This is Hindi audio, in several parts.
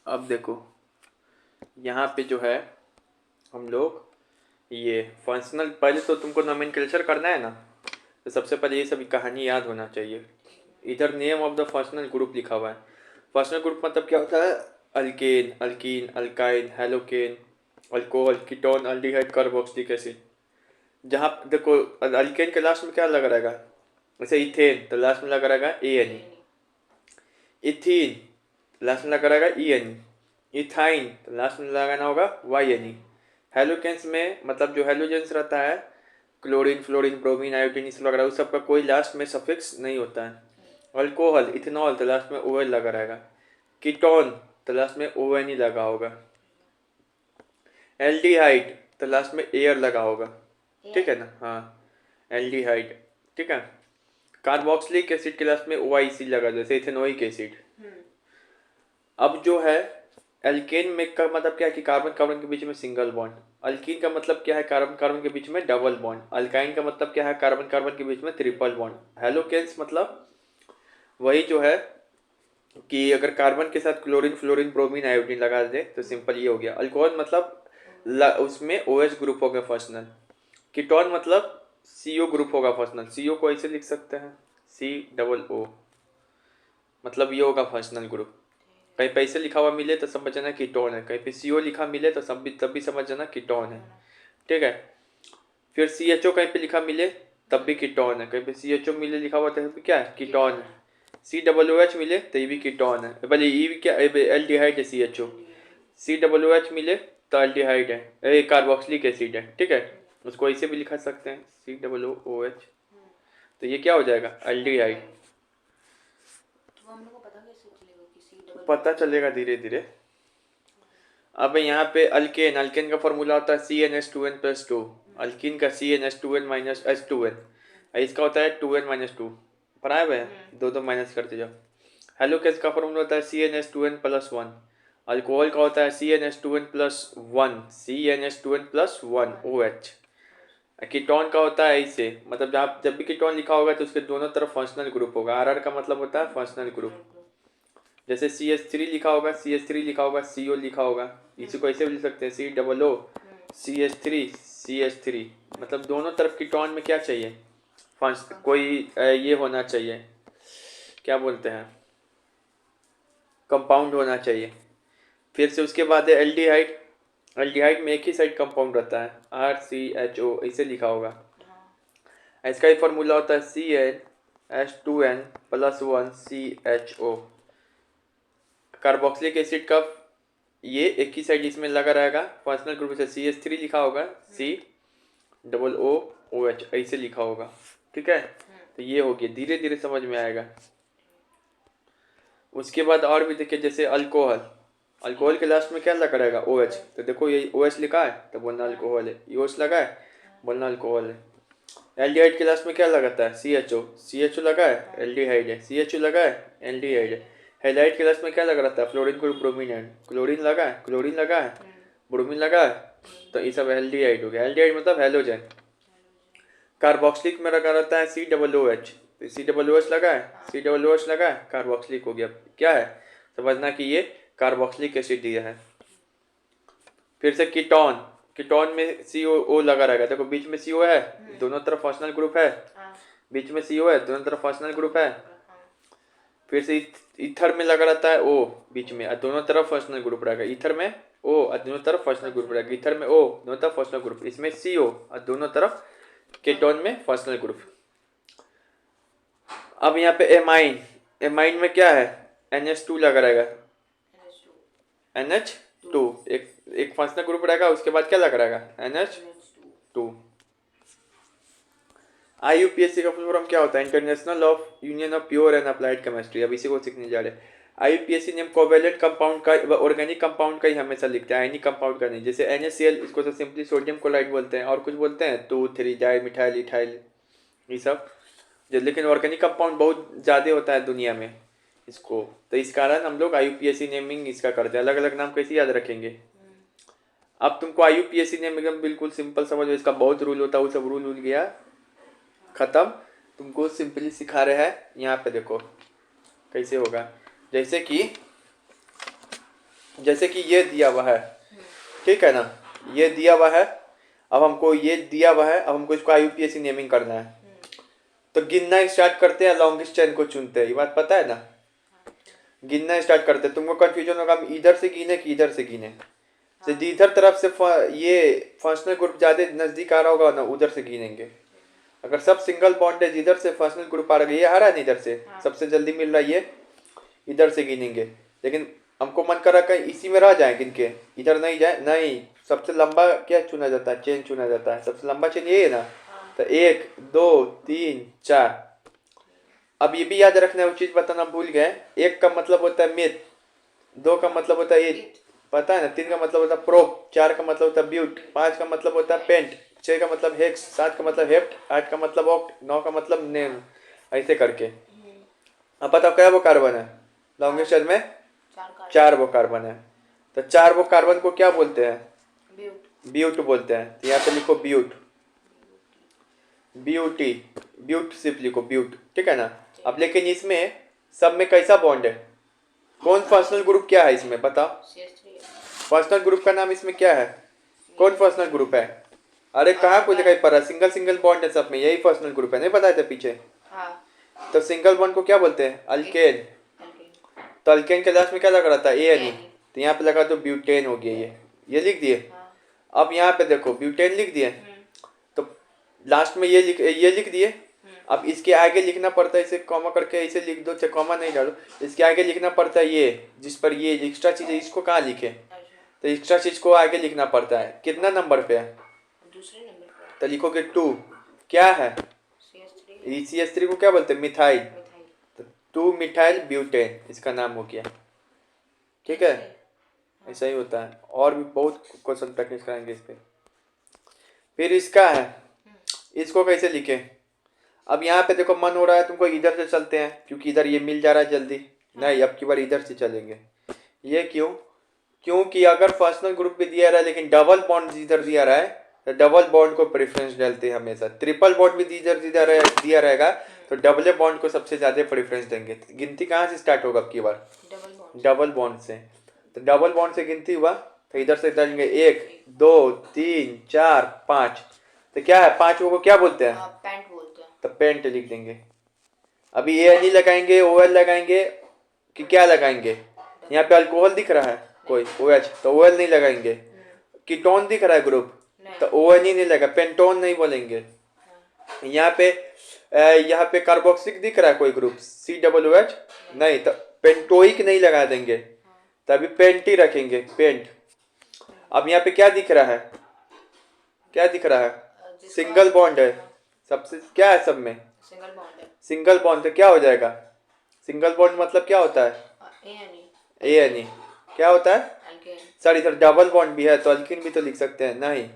अब देखो यहाँ पे जो है हम लोग ये फंक्शनल, पहले तो तुमको नोमेनक्लेचर करना है ना, तो सबसे पहले ये सभी कहानी याद होना चाहिए। इधर name of the functional group लिखा हुआ है। फंक्शनल ग्रुप मतलब क्या होता है? Alkane, alkene, alkyne, haloalkane, alcohol, ketone, aldehyde, carboxylic acid. जहाँ देखो अल्केन के लास्ट में क्या लगा रहेगा? जैसे इथेन तो लास्ट में लगा रहेगा ANE। इथीन लास्ट में लगा रहेगा ENE। इथाइन तो लास्ट में लगाना होगा YNE। हेलोकेन्स में मतलब जो हेलोजेंस रहता है, क्लोरीन, फ्लोरीन, ब्रोमीन, आयोडीन इस वगैरह, उस सबका कोई लास्ट में सफिक्स नहीं होता है। अल्कोहल, इथेनॉल तो लास्ट में OL लगा रहेगा। कीटोन तो लास्ट में ONE लगा होगा। एल्डिहाइड तो लास्ट में एयर लगा होगा। ठीक है ना? हाँ, एल्डिहाइड। ठीक है। कार्बोक्सिलिक एसिड के लास्ट में OIC लगा, जैसे इथेनोइक एसिड। अब जो है एल्केन में का मतलब क्या है कि कार्बन कार्बन के बीच में सिंगल बॉन्ड। अल्कीन का मतलब क्या है? कार्बन कार्बन के बीच में डबल बॉन्ड। अल्काइन का मतलब क्या है? कार्बन कार्बन के बीच में ट्रिपल बॉन्ड। हेलोकेन्स मतलब वही जो है कि अगर कार्बन के साथ क्लोरीन, फ्लोरीन, ब्रोमीन, आयोडीन लगा दे तो सिंपल ये हो गया। अल्कोहल मतलब उसमें OH ग्रुप होगा फर्स्टनल। कीटोन मतलब CO ग्रुप होगा फर्स्टनल। CO को ऐसे लिख सकते हैं COO, मतलब ये होगा फर्स्टनल ग्रुप। कहीं पे ऐसे लिखा हुआ मिले तो समझना कीटोन है, कहीं पे CO लिखा मिले तो तब भी समझना कीटोन है। ठीक है। फिर CHO कहीं पे लिखा मिले तब भी कीटोन है, कहीं पे CHO मिले लिखा हुआ तो क्या है? कीटोन है। COOH मिले तो ये भी कीटोन है, भले ये भी क्या एल्डिहाइड है। CHO COOH मिले तो एल्डिहाइड है, कार्बोक्सिलिक एसिड है। ठीक है, उसको ऐसे भी लिखा सकते हैं COOH, तो ये क्या हो जाएगा? एल्डिहाइड। पता चलेगा धीरे धीरे। अब यहाँ पे अल्केन, अल्केन का फॉर्मूला होता है CnH2n+2। अल्कीन का CnH2n-H2n, इसका होता है 2n-2। पढ़ाए हुए हैं, दो दो माइनस करते जाओ। हेलोकेस का फॉर्मूला होता है CnH2n+1। अल्कोहल का होता है CnH2n+1, CnH2n+1 OH। कीटोन का होता है ऐसे, मतलब जब भी कीटोन लिखा होगा तो उसके दोनों तरफ फंक्शनल ग्रुप होगा। RR का मतलब होता है फंक्शनल ग्रुप। जैसे CH3 लिखा होगा, CH3 लिखा होगा, CO लिखा होगा, इसी को ऐसे भी लिख सकते हैं COO CH3 CH3। मतलब दोनों तरफ कीटोन में क्या चाहिए? कोई ये होना चाहिए, क्या बोलते हैं, कंपाउंड होना चाहिए। फिर से उसके बाद है एल्डिहाइड। एल्डिहाइड में एक ही साइड कंपाउंड रहता है, RCHO ऐसे लिखा होगा। इसका ही फॉर्मूला होता है CnH2n+1 CHO। कार्बोक्सिलिक एसिड का ये एक ही साइड इसमें लगा रहेगा, फंक्शनल ग्रुप से CH3 लिखा होगा, COOH ऐसे लिखा होगा। ठीक है, तो ये हो गया, धीरे धीरे समझ में आएगा। उसके बाद और भी देखिए, जैसे अल्कोहल, अल्कोहल के लास्ट में क्या लगा रहेगा? OH। तो देखो ये OH लिखा है तो बोलना अल्कोहल है, OH लगा है बोलना अल्कोहल है। एल्डिहाइड के लास्ट में क्या लगाता है? CHO, CHO लगा है एल्डिहाइड है, CHO लगा है एल्डिहाइड है। हेलाइड के लास्ट में क्या लगा रहता है? फ्लोरीन ग्रुप, ब्रोमीन है, क्लोरीन लगा है, क्लोरीन लगा है, ब्रोमीन लगा है, तो ये सब एल्डिहाइड हो गया। एल्डिहाइड मतलब हेलोजन। कार्बोक्सिलिक में लगा रहता है COOH, तो COOH लगा है, COOH लगा है, कार्बोक्सिलिक हो गया। क्या है? समझना कि ये कार्बोक्सिलिक एसिड दिया है। फिर से कीटोन, कीटोन में COO लगा रहेगा। देखो बीच में CO है, दोनों तरफ फंक्शनल ग्रुप है, बीच में CO है, दोनों तरफ फंक्शनल ग्रुप है। फिर से ईथर में लगा रहता है O बीच में, और दोनों तरफ फंक्शनल ग्रुप रहेगा। ईथर में O और दोनों तरफ फंक्शनल ग्रुप रहेगा। ईथर में O, दोनों तरफ फंक्शनल ग्रुप। इसमें CO और दोनों तरफ कीटोन में फंक्शनल ग्रुप। अब यहाँ पे एमाइन, एमाइन में क्या है? NH2 लगा रहेगा, NH2 एक फंक्शनल ग्रुप रहेगा, उसके बाद क्या लगा रहेगा? NH2। IUPAC का फुल फॉर्म क्या होता है? International of union of pure and applied chemistry. अब इसी को सीखने जा रहे हैं। IUPAC नेम कोवेलेंट कंपाउंड का, ऑर्गेनिक कंपाउंड का ही हमेशा लिखते हैं, आयनिक कंपाउंड का नहीं। जैसे NaCl, इसको तो सिंपली सोडियम क्लोराइड बोलते हैं, और कुछ बोलते हैं 2,3 डाई मिथाइल इथाइल, ये सब जो, लेकिन ऑर्गेनिक कंपाउंड बहुत ज़्यादा होता है दुनिया में इसको, तो इस कारण हम लोग IUPAC नेमिंग इसका करते हैं। अलग अलग नाम कैसे याद रखेंगे? अब तुमको IUPAC नेम एकदम बिल्कुल सिंपल समझो, इसका बहुत रूल होता है, वो सब रूल गया खत्म। तुमको सिंपली सिखा रहे हैं। यहाँ पे देखो कैसे होगा, जैसे कि जैसे कि ये दिया हुआ है, ठीक है ना, ये दिया हुआ है, अब हमको ये दिया हुआ है, अब हमको इसको IUPAC नेमिंग करना है। तो गिनना स्टार्ट करते हैं, लॉन्गेस्ट चेन को चुनते हैं, ये बात पता है ना। गिनना स्टार्ट करते हैं, तुमको कंफ्यूजन होगा हम इधर से गिने कि इधर से गिने। तो जिधर तरफ से ये फंक्शनल ग्रुप ज्यादा नजदीक आ रहा होगा ना, उधर से गिनेंगे। अगर सब सिंगल बॉन्ड है, जिधर से फंक्शनल ग्रुप आ रहा है, ये आ रहा है ना इधर से, सबसे जल्दी मिल रहा है ये, इधर से गिनेंगे। लेकिन हमको मन कर रहा है कहीं इसी में रह जाए गिन के, इधर नहीं जाए, नहीं, सबसे लंबा क्या चुना जाता है, चेन चुना जाता है, सबसे लंबा चेन ये है ना। तो 1 2 3 4। अब ये भी याद रखना है, वो चीज बताना भूल गए, 1 का मतलब होता है मिथ, 2 का मतलब होता है इट, पता है ना, 3 का मतलब होता है प्रोप, 4 का मतलब होता है ब्यूट, 5 का मतलब होता है पेंट, 6 का मतलब हेक्स, 7 का मतलब हेप्ट, 8 का मतलब ऑक्ट, 9 का मतलब नेम, ऐसे करके। अब बताओ क्या वो कार्बन है लॉन्गेस्ट चेन में? 4 वो कार्बन है। तो 4 वो कार्बन को क्या बोलते हैं? ब्यूट बोलते हैं। तो यहाँ पे लिखो ब्यूट, ब्यूटी, ब्यूट सिर्फ लिखो ब्यूट, ठीक है ना। अब लेकिन इसमें सब में कैसा बॉन्ड है, कौन फंक्शनल ग्रुप क्या है इसमें बताओ? फंक्शनल ग्रुप का नाम इसमें क्या है, कौन फंक्शनल ग्रुप है? अरे कहाँ कोई दिखाई पड़ रहा है, सिंगल सिंगल बॉन्ड है सब में, यही फंक्शनल ग्रुप है, नहीं बताए थे पीछे। तो सिंगल बॉन्ड को क्या बोलते हैं? अल्केन। तो अल्केन के लास्ट में क्या लगा रहा था? ANE। तो यहाँ पे लगा तो ब्यूटेन हो गया, ये लिख दिए। अब यहाँ पे देखो ब्यूटेन लिख दिए, तो लास्ट में ये लिख दिए। अब इसके आगे लिखना पड़ता है, इसे कॉमा करके इसे लिख दो, चाहे कॉमा नहीं डालो, इसके आगे लिखना पड़ता है ये, जिस पर ये एक्स्ट्रा चीज है, इसको कहाँ लिखे? तो एक्स्ट्रा चीज को आगे लिखना पड़ता है। कितना नंबर पे है? दूसरे नंबर पे। तो लिखोगे 2। क्या है? CH3 को क्या बोलते हैं? मिथाइल। तो 2 मिथाइल ब्यूटेन इसका नाम हो गया, ठीक है। ऐसा ही होता है, और भी बहुत क्वेश्चन प्रैक्टिस कराएंगे इस पे। फिर इसका है, इसको कैसे लिखे? अब यहाँ पे देखो मन हो रहा है तुमको इधर से चलते हैं, क्योंकि इधर ये मिल जा रहा है जल्दी। नहीं, अब की बार इधर से चलेंगे। ये क्यों? क्योंकि अगर फंक्शनल ग्रुप भी दिया रहा है लेकिन डबल बॉन्ड इधर दिया रहा है, तो डबल बॉन्ड को प्रेफरेंस डालते हैं हमेशा। ट्रिपल बॉन्ड भी इधर दिया रहेगा तो डबल बॉन्ड को सबसे ज्यादा प्रेफरेंस देंगे। तो गिनती कहाँ से स्टार्ट होगा अब की बार? डबल बॉन्ड से। तो डबल बॉन्ड से गिनती हुआ तो इधर से डालेंगे 1 2 3 4 5। तो क्या है, 5 को क्या बोलते हैं? पेंट बोलते हैं। तो पेंट लिख देंगे। अभी ANE लगाएंगे, OL लगाएंगे कि क्या लगाएंगे? यहाँ पे अल्कोहल दिख रहा है कोई, OH, तो OL नहीं लगाएंगे। कीटोन दिख रहा है ग्रुप, तो ONE नहीं लगा, पेंटोन नहीं बोलेंगे। यहाँ पे कार्बोक्सिलिक दिख रहा है कोई ग्रुप, COOH नहीं, तो पेंटोइक नहीं लगा देंगे, तभी पेंट ही रखेंगे, पेंट। अब यहाँ पे क्या दिख रहा है, क्या दिख रहा है? सिंगल बॉन्ड है सबसे, क्या है सब में? सिंगल बॉन्ड है। सिंगल बॉन्ड तो क्या हो जाएगा? सिंगल बॉन्ड मतलब क्या होता है? ANE। क्या होता है? सॉरी सर, डबल बॉन्ड भी है तो अल्किन भी तो लिख सकते हैं। नहीं,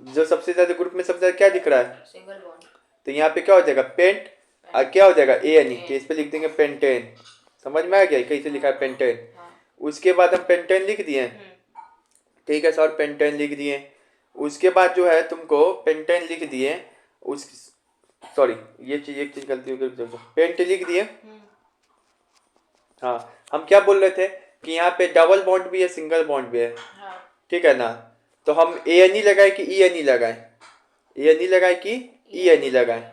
जो सबसे ज्यादा ग्रुप में सबसे ज्यादा क्या दिख रहा है? Single bond. तो यहाँ पे क्या हो जाएगा? पेंट। और क्या हो जाएगा? ANE। तो इस पे लिख देंगे पेंटेन। समझ में आ गया कैसे लिखा है? पेंटेन। उसके बाद हम पेंटेन लिख दिए, ठीक है सर, पेंटेन लिख दिए। उसके बाद जो है तुमको पेंटेन लिख दिए, उस सॉरी ये चीज एक चीज गलती हो गई, पेंट लिख दिए। हाँ, हम क्या बोल रहे थे कि यहाँ पे डबल बॉन्ड भी है, सिंगल बॉन्ड भी है, ठीक है ना। तो हम ANE लगाए कि ENE लगाए? ANE लगाए कि ENE लगाए?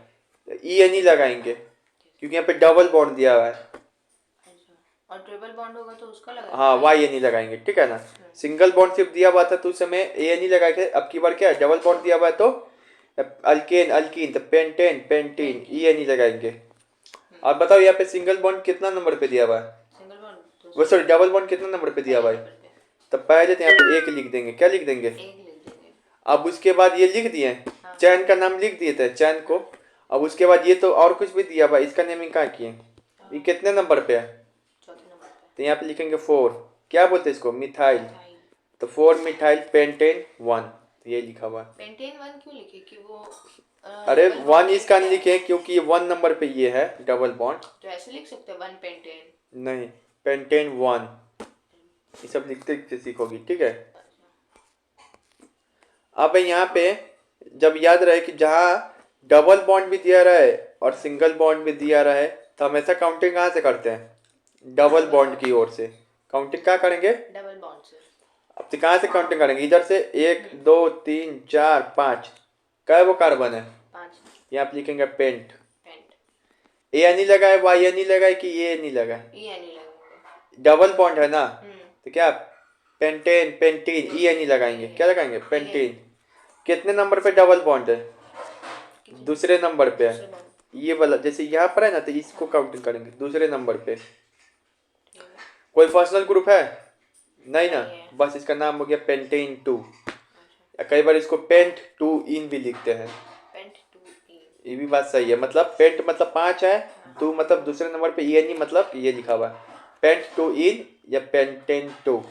ENE लगाएंगे क्योंकि यहाँ पे डबल बॉन्ड दिया हुआ है। और ट्रिपल बॉन्ड होगा तो उसका लगाएंगे। हाँ, YNE लगाएंगे, ठीक है ना। सिंगल बॉन्ड सिर्फ दिया हुआ था तो उस समय ANE लगाए थे। अब की बार क्या है, डबल बॉन्ड दिया हुआ है तो अल्केन अल्कीन, तो पेंटेन पेंटीन, ENE लगाएंगे। और बताओ यहाँ पे सिंगल बॉन्ड कितना नंबर पे दिया हुआ है? सिंगल बॉन्ड, वो सॉरी डबल बॉन्ड कितना नंबर पे दिया हुआ है? तो पहले तो यहाँ पे 1 लिख देंगे। क्या लिख देंगे? अब उसके बाद ये लिख दिए, चैन का नाम लिख दिए थे, चैन को। अब उसके बाद ये तो और कुछ भी दिया हुआ, इसका नेमिंग कहाँ किए? ये कितने नंबर पे है? तो यहाँ पे लिखेंगे 4। क्या बोलते हैं इसको? मिथाइल। तो 4 मिथाइल पेंटेन 1, ये लिखा हुआ है। पेंटेन 1 क्यों लिखे? कि वो अरे 1 इसका नहीं लिखे क्योंकि 1 नंबर पे ये है डबल बॉन्ड, तो ऐसे लिख सकते हैं 1 पेंटेन। नहीं, पेंटेन 1, ये सब लिखते सीखोगी, ठीक है। अब यहाँ पे जब याद रहे कि जहाँ डबल बॉन्ड भी दिया रहा है और सिंगल बॉन्ड भी दिया रहा है, तो हमेशा काउंटिंग कहाँ से करते हैं? डबल बॉन्ड की ओर से काउंटिंग क्या करेंगे? अब तो कहाँ से काउंटिंग करेंगे? इधर से 1 2 3 4 5, क्या वो कार्बन है? 5। यहाँ पे लिखेंगे paint. Paint. A N E लगाए, वाई एन ई लगाए कि ए एन ई लगाए? ई एन ई लगेंगे। डबल बॉन्ड है ना, हम्म। तो क्या pentane pentene E N E लगाएंगे। क्या लगाएंगे? पेंटीन। कितने नंबर पे डबल बॉन्ड है? दूसरे नंबर पे है। ये वाला जैसे यहाँ पर है ना, तो इसको काउंटिंग करेंगे दूसरे नंबर पे। कोई फंक्शनल ग्रुप है? नहीं ना, बस इसका नाम हो गया पेंटेन 2। कई बार इसको पेंट 2 इन भी लिखते हैं। पेंट 2 इन, ये भी बात सही है। मतलब पेंट मतलब 5 है, 2 मतलब दूसरे नंबर पे, ई एन ई मतलब ये लिखा हुआ है पेंट 2 इन या पेंटेन 2।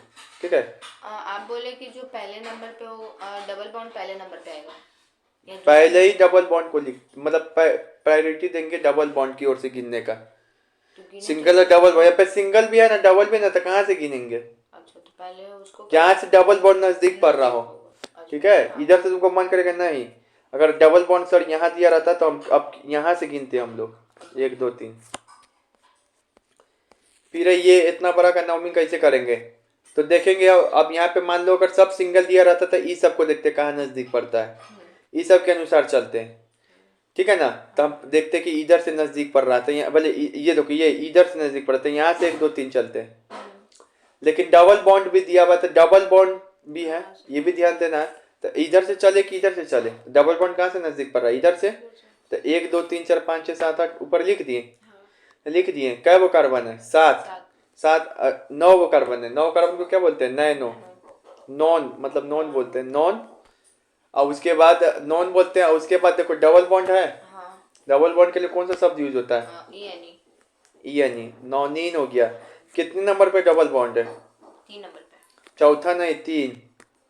ठीक है। आप बोले कि जो पहले नंबर पे हो डबल बॉन्ड पहले नंबर पे आएगा या पहले ही डबल बॉन्ड को लिख, मतलब प्रायोरिटी देंगे डबल बॉन्ड की ओर से गिनने का। सिंगल और डबल, यहाँ पे सिंगल भी है ना डबल भी ना, तो कहाँ से गिनेंगे? अच्छा, तो पहले उसको जहाँ से डबल बॉन्ड नजदीक पड़ रहा हो। ठीक है। इधर से तुमको मन करेगा नहीं, अगर डबल बॉन्ड सर यहाँ दिया रहता तो हम अब यहाँ से गिनते हम लोग 1 2 3। फिर ये इतना बड़ा का नाउमिंग कैसे करेंगे? तो देखेंगे अब यहाँ पे मान लो अगर सब सिंगल दिया रहता तो ई सब को देखते कहाँ नजदीक पड़ता है, ई सब के अनुसार चलते हैं। ठीक है ना, तो हम देखते कि इधर से नजदीक पड़ रहा था, यहाँ भले ये देखो ये इधर से नजदीक पड़ता है, यहाँ से 1 2 3 चलते हैं। लेकिन डबल बॉन्ड भी दिया हुआ, तो डबल बॉन्ड भी है, ये भी ध्यान देना है। तो इधर से चले कि इधर से चले? डबल बॉन्ड कहाँ से नजदीक पड़ रहा है? इधर से। तो 1 2 3 4 5 6 7 8 ऊपर लिख दिए। क्या वो कार्बन है? 7 9 वो कार्बन है। 9 कार्बन को क्या बोलते हैं? नैनो। नॉन मतलब नॉन बोलते हैं, नॉन। और उसके बाद नॉन बोलते हैं, और उसके बाद देखो डबल बॉन्ड है। डबल बॉन्ड के लिए कौन सा शब्द यूज होता है? ई एन ई। नॉनिन हो गया। कितने नंबर पे डबल बॉन्ड है? 3 नंबर पे। चौथा नहीं, 3।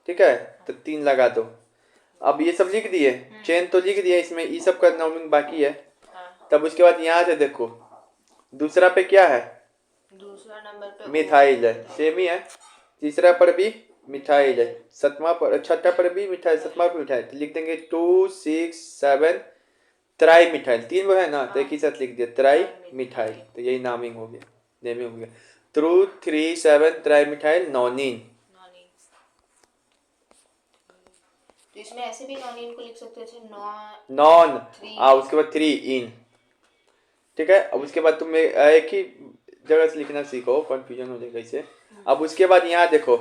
ठीक है, तो 3 लगा दो। अब ये सब लिख दिए, चेन तो लिख दिया, इसमें ई सब का नाउमिंग बाकी है। तब उसके बाद यहाँ से देखो दूसरा पे क्या है? दूसरा नंबर पे मिथाइल है, सेम ही है। तीसरा पर भी मिथाइल है, छठा पर भी मिथाइल, सतमा पर मिथाइल। तो लिख देंगे 2 6 7 ट्राई मिथाइल। 3 वो है ना, तो एक ही साथ लिख दिया ट्राई मिथाइल। तो यही नामिंग हो गया, नेमिंग हो गया। 2 3 7 ट्राई मिथाइल नॉनिन। तो इसमें ऐसे भी नॉन इन को लिख सकते थे, नॉन उसके बाद 3 इन। ठीक है। अब उसके बाद तुम एक ही जगह से लिखना सीखो, कंफ्यूजन हो जाएगा इससे। अब उसके बाद यहाँ देखो,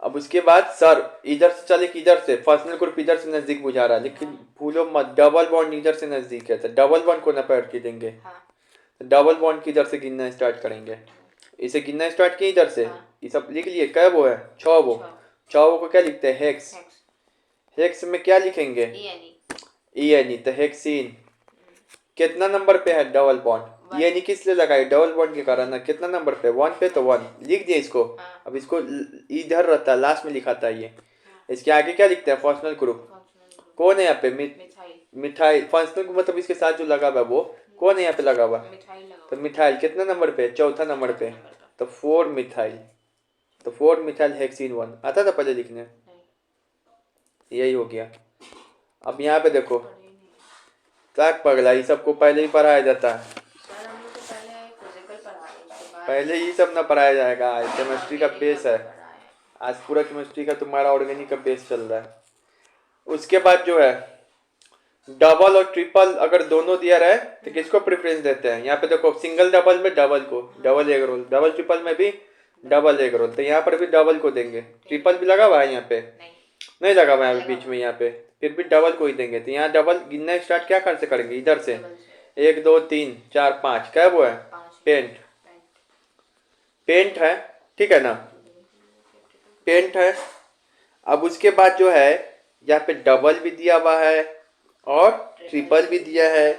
अब उसके बाद सर इधर से चले कि इधर से, फंक्शनल ग्रुप इधर से नजदीक बुझा रहा है, लेकिन भूलो मत डबल बॉन्ड इधर से नजदीक है, तो डबल बॉन्ड को ना प्रायोरिटी देंगे। तो डबल बॉन्ड की इधर से गिनना स्टार्ट करेंगे। इसे गिनना स्टार्ट किए इधर से। ये सब लिख लिए, क्या वो है? 6 वो। 6 वो को क्या लिखते हैं? हेक्स। हेक्स में क्या लिखेंगे? ई एन ई, तो हेक्सीन। कितना नंबर पे है डबल बॉन्ड? ये नहीं किस लिए लगाए? डबल बॉन्ड के कारण ना। कितना नंबर पे? 1 पे, तो 1 लिख दिए इसको। अब इसको इधर रहता है, लास्ट में लिखा था ये। इसके आगे क्या लिखते हैं? Functional group. कौन है यहाँ पे? मिथाइल। फंक्शनल ग्रुप मतलब इसके साथ जो लगा हुआ वो कौन है यहाँ पे लगा हुआ? तो मिथाइल। कितना नंबर पे? चौथा नंबर पे, तो 4 मिथाइल। तो 4 मिथाइल हेक्सीन 1 आता था पहले लिखने, यही हो गया। अब यहाँ पे देखो क्या पगला, ये सबको पहले ही पढ़ाया जाता है। पहले ही सब ना पढ़ाया जाएगा, केमिस्ट्री का बेस है आज, पूरा केमिस्ट्री का तुम्हारा ऑर्गेनिक का बेस चल रहा है। उसके बाद जो है डबल और ट्रिपल अगर दोनों दिया रहे तो किसको प्रेफरेंस देते हैं? यहाँ पे देखो सिंगल डबल में डबल को, double egg roll, double triple में भी डबल एग रोल, तो यहाँ पर भी डबल को देंगे। ट्रिपल भी लगा हुआ है यहाँ पे? नहीं लगा हुआ है बीच में, यहाँ पे फिर भी डबल को ही देंगे। तो यहाँ डबल गिनना स्टार्ट क्या कर से करेंगे? इधर से 1 2 3 4 5, क्या वो है? पेंट। पेंट है, ठीक है ना, पेंट है। अब उसके बाद जो है यहाँ पे डबल भी दिया हुआ है और ट्रिपल भी दिया है।